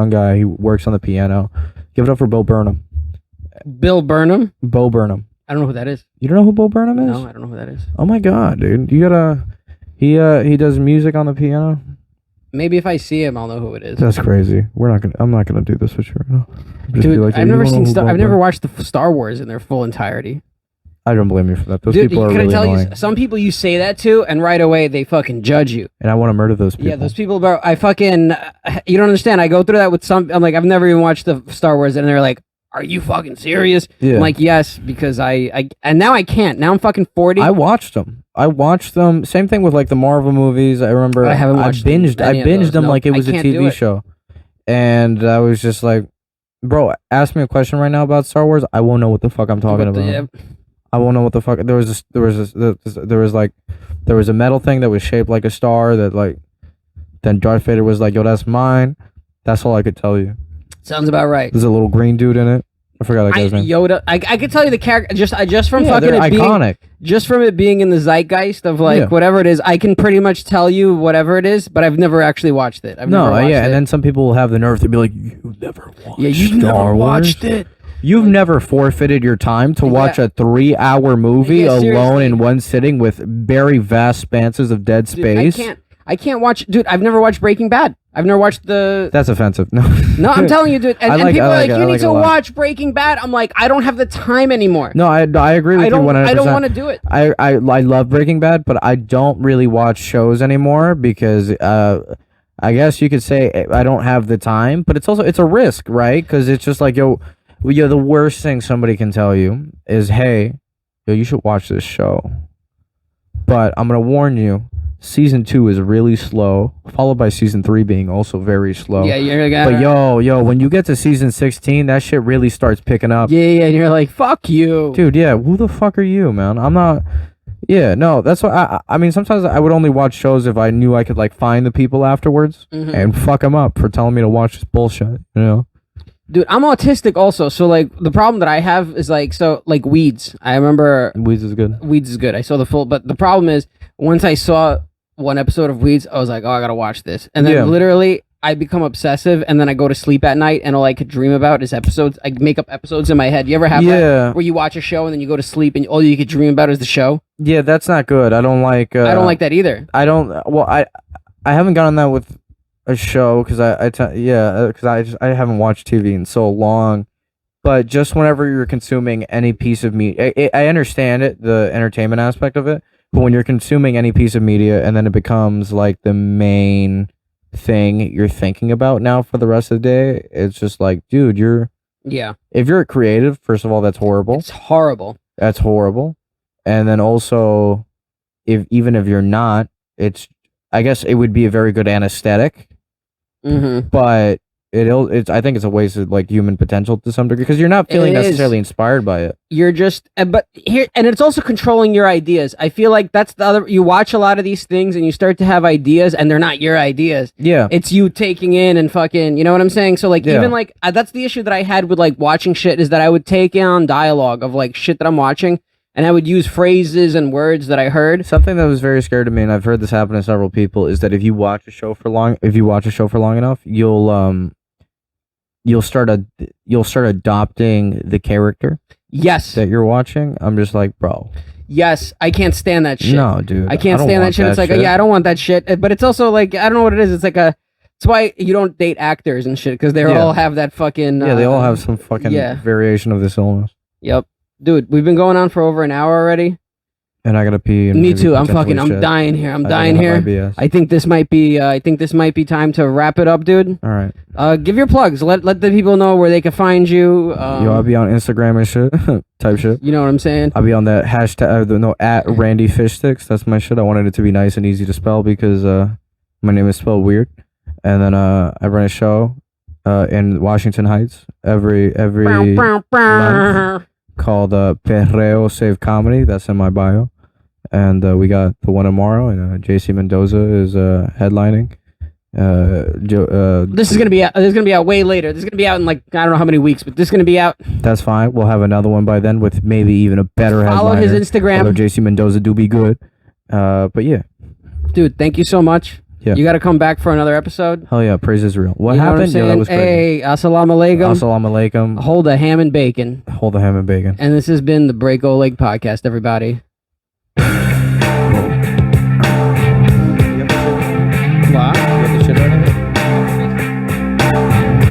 guy. He works on the piano. Give it up for Bill Burnham. Bill Burnham? Bo Burnham. I don't know who that is. You don't know who Bo Burnham is? No, I don't know who that is. Oh my god, dude! You gotta. He does music on the piano. Maybe if I see him, I'll know who it is. That's crazy. I'm not gonna do this with you right now. Dude, like, I've never seen. I've never watched the Star Wars in their full entirety. I don't blame you for that. Those Dude, people are really annoying. You, some people you say that to, and right away they fucking judge you. And I want to murder those people. Yeah, those people, bro. I fucking. You don't understand. I go through that with some. I'm like, I've never even watched the Star Wars, and they're like, are you fucking serious? Yeah. I'm like, yes, because I and now I can't. Now I'm fucking 40. I watched them. Same thing with like the Marvel movies. I remember I haven't watched I binged them like it was a TV show. And I was just like, bro, ask me a question right now about Star Wars. I won't know what the fuck I'm talking about. I won't know what the fuck. There was a metal thing that was shaped like a star that like then Darth Vader was like, yo, that's mine. That's all I could tell you. Sounds about right. There's a little green dude in it. I forgot that guy's name. Yoda. I could tell you the character just from fucking they're it iconic. Just from it being in the zeitgeist of like whatever it is. I can pretty much tell you whatever it is, but I've never actually watched it. And then some people will have the nerve to be like, "You've never watched you've never watched it. You've never forfeited your time to watch a 3-hour movie alone in one sitting with very vast expanses of dead space." Dude, I can't watch. Dude, I've never watched Breaking Bad. I've never watched the... That's offensive. No, I'm telling you, dude. And people are like, you need to watch Breaking Bad. I'm like, I don't have the time anymore. No, I agree with you 100%. I don't want to do it. I love Breaking Bad, but I don't really watch shows anymore because I guess you could say I don't have the time, but it's a risk, right? Because it's just like, the worst thing somebody can tell you is, hey, you should watch this show. But I'm going to warn you, Season 2 is really slow, followed by Season 3 being also very slow. Yeah, you're like, but yo, when you get to Season 16, that shit really starts picking up. Yeah, and you're like, fuck you. Dude, yeah, who the fuck are you, man? I'm not... Yeah, no, that's what I mean, sometimes I would only watch shows if I knew I could, like, find the people afterwards and fuck them up for telling me to watch this bullshit, you know? Dude, I'm autistic also, so like the problem that I have is like Weeds. I remember Weeds is good. Weeds is good. I saw the full, but the problem is once I saw one episode of Weeds, I was like, oh, I gotta watch this, and then literally I become obsessive, and then I go to sleep at night, and all I could dream about is episodes. I make up episodes in my head. You ever have that where you watch a show and then you go to sleep and all you could dream about is the show? Yeah, that's not good. I don't like. I don't like that either. I don't. Well, I haven't gotten that with a show because I haven't watched TV in so long. But just whenever you're consuming any piece of media, I understand it, the entertainment aspect of it. But when you're consuming any piece of media and then it becomes like the main thing you're thinking about now for the rest of the day, it's just like, dude, if you're a creative, first of all, that's horrible. It's horrible. That's horrible. And then also, even if you're not, I guess it would be a very good anesthetic. Mm-hmm. But I think it's a waste of like human potential to some degree because you're not feeling necessarily inspired by it. You're just, but here, and it's also controlling your ideas. I feel like that's the other. You watch a lot of these things and you start to have ideas, and they're not your ideas. Yeah, it's you taking in and fucking. You know what I'm saying? So like, even like that's the issue that I had with like watching shit is that I would take on dialogue of like shit that I'm watching. And I would use phrases and words that I heard. Something that was very scary to me, and I've heard this happen to several people, is that if you watch a show for long enough, you'll start adopting the character. Yes. That you're watching. I'm just like, bro. Yes, I can't stand that shit. No, dude. I can't stand that shit. It's like, yeah, I don't want that shit. But it's also like, I don't know what it is. It's like it's why you don't date actors and shit, because they all have that fucking. They all have some fucking variation of this illness. Yep. Dude, we've been going on for over an hour already. And I gotta pee. And me too. I'm dying here. I'm dying here. I think this might be time to wrap it up, dude. All right. Give your plugs. Let the people know where they can find you. I'll be on Instagram and shit. Type shit. You know what I'm saying? I'll be on that hashtag. At Randy Fish Sticks. That's my shit. I wanted it to be nice and easy to spell because my name is spelled weird. And then I run a show in Washington Heights every month. Called Perreo Save Comedy. That's in my bio. And we got the one tomorrow, and JC Mendoza is headlining. This is gonna be out. This is gonna be out way later. This is gonna be out in like I don't know how many weeks, but this is gonna be out. That's fine. We'll have another one by then with maybe even a better headliner. Follow his Instagram. Although JC Mendoza do be good. But yeah, dude, thank you so much. Yeah. You got to come back for another episode. Hell yeah, praise Israel. What happened? That was crazy. Hey, assalamu alaikum. Assalamu alaikum. Hold a ham and bacon. Hold a ham and bacon. And this has been the Break O Leg Podcast, everybody.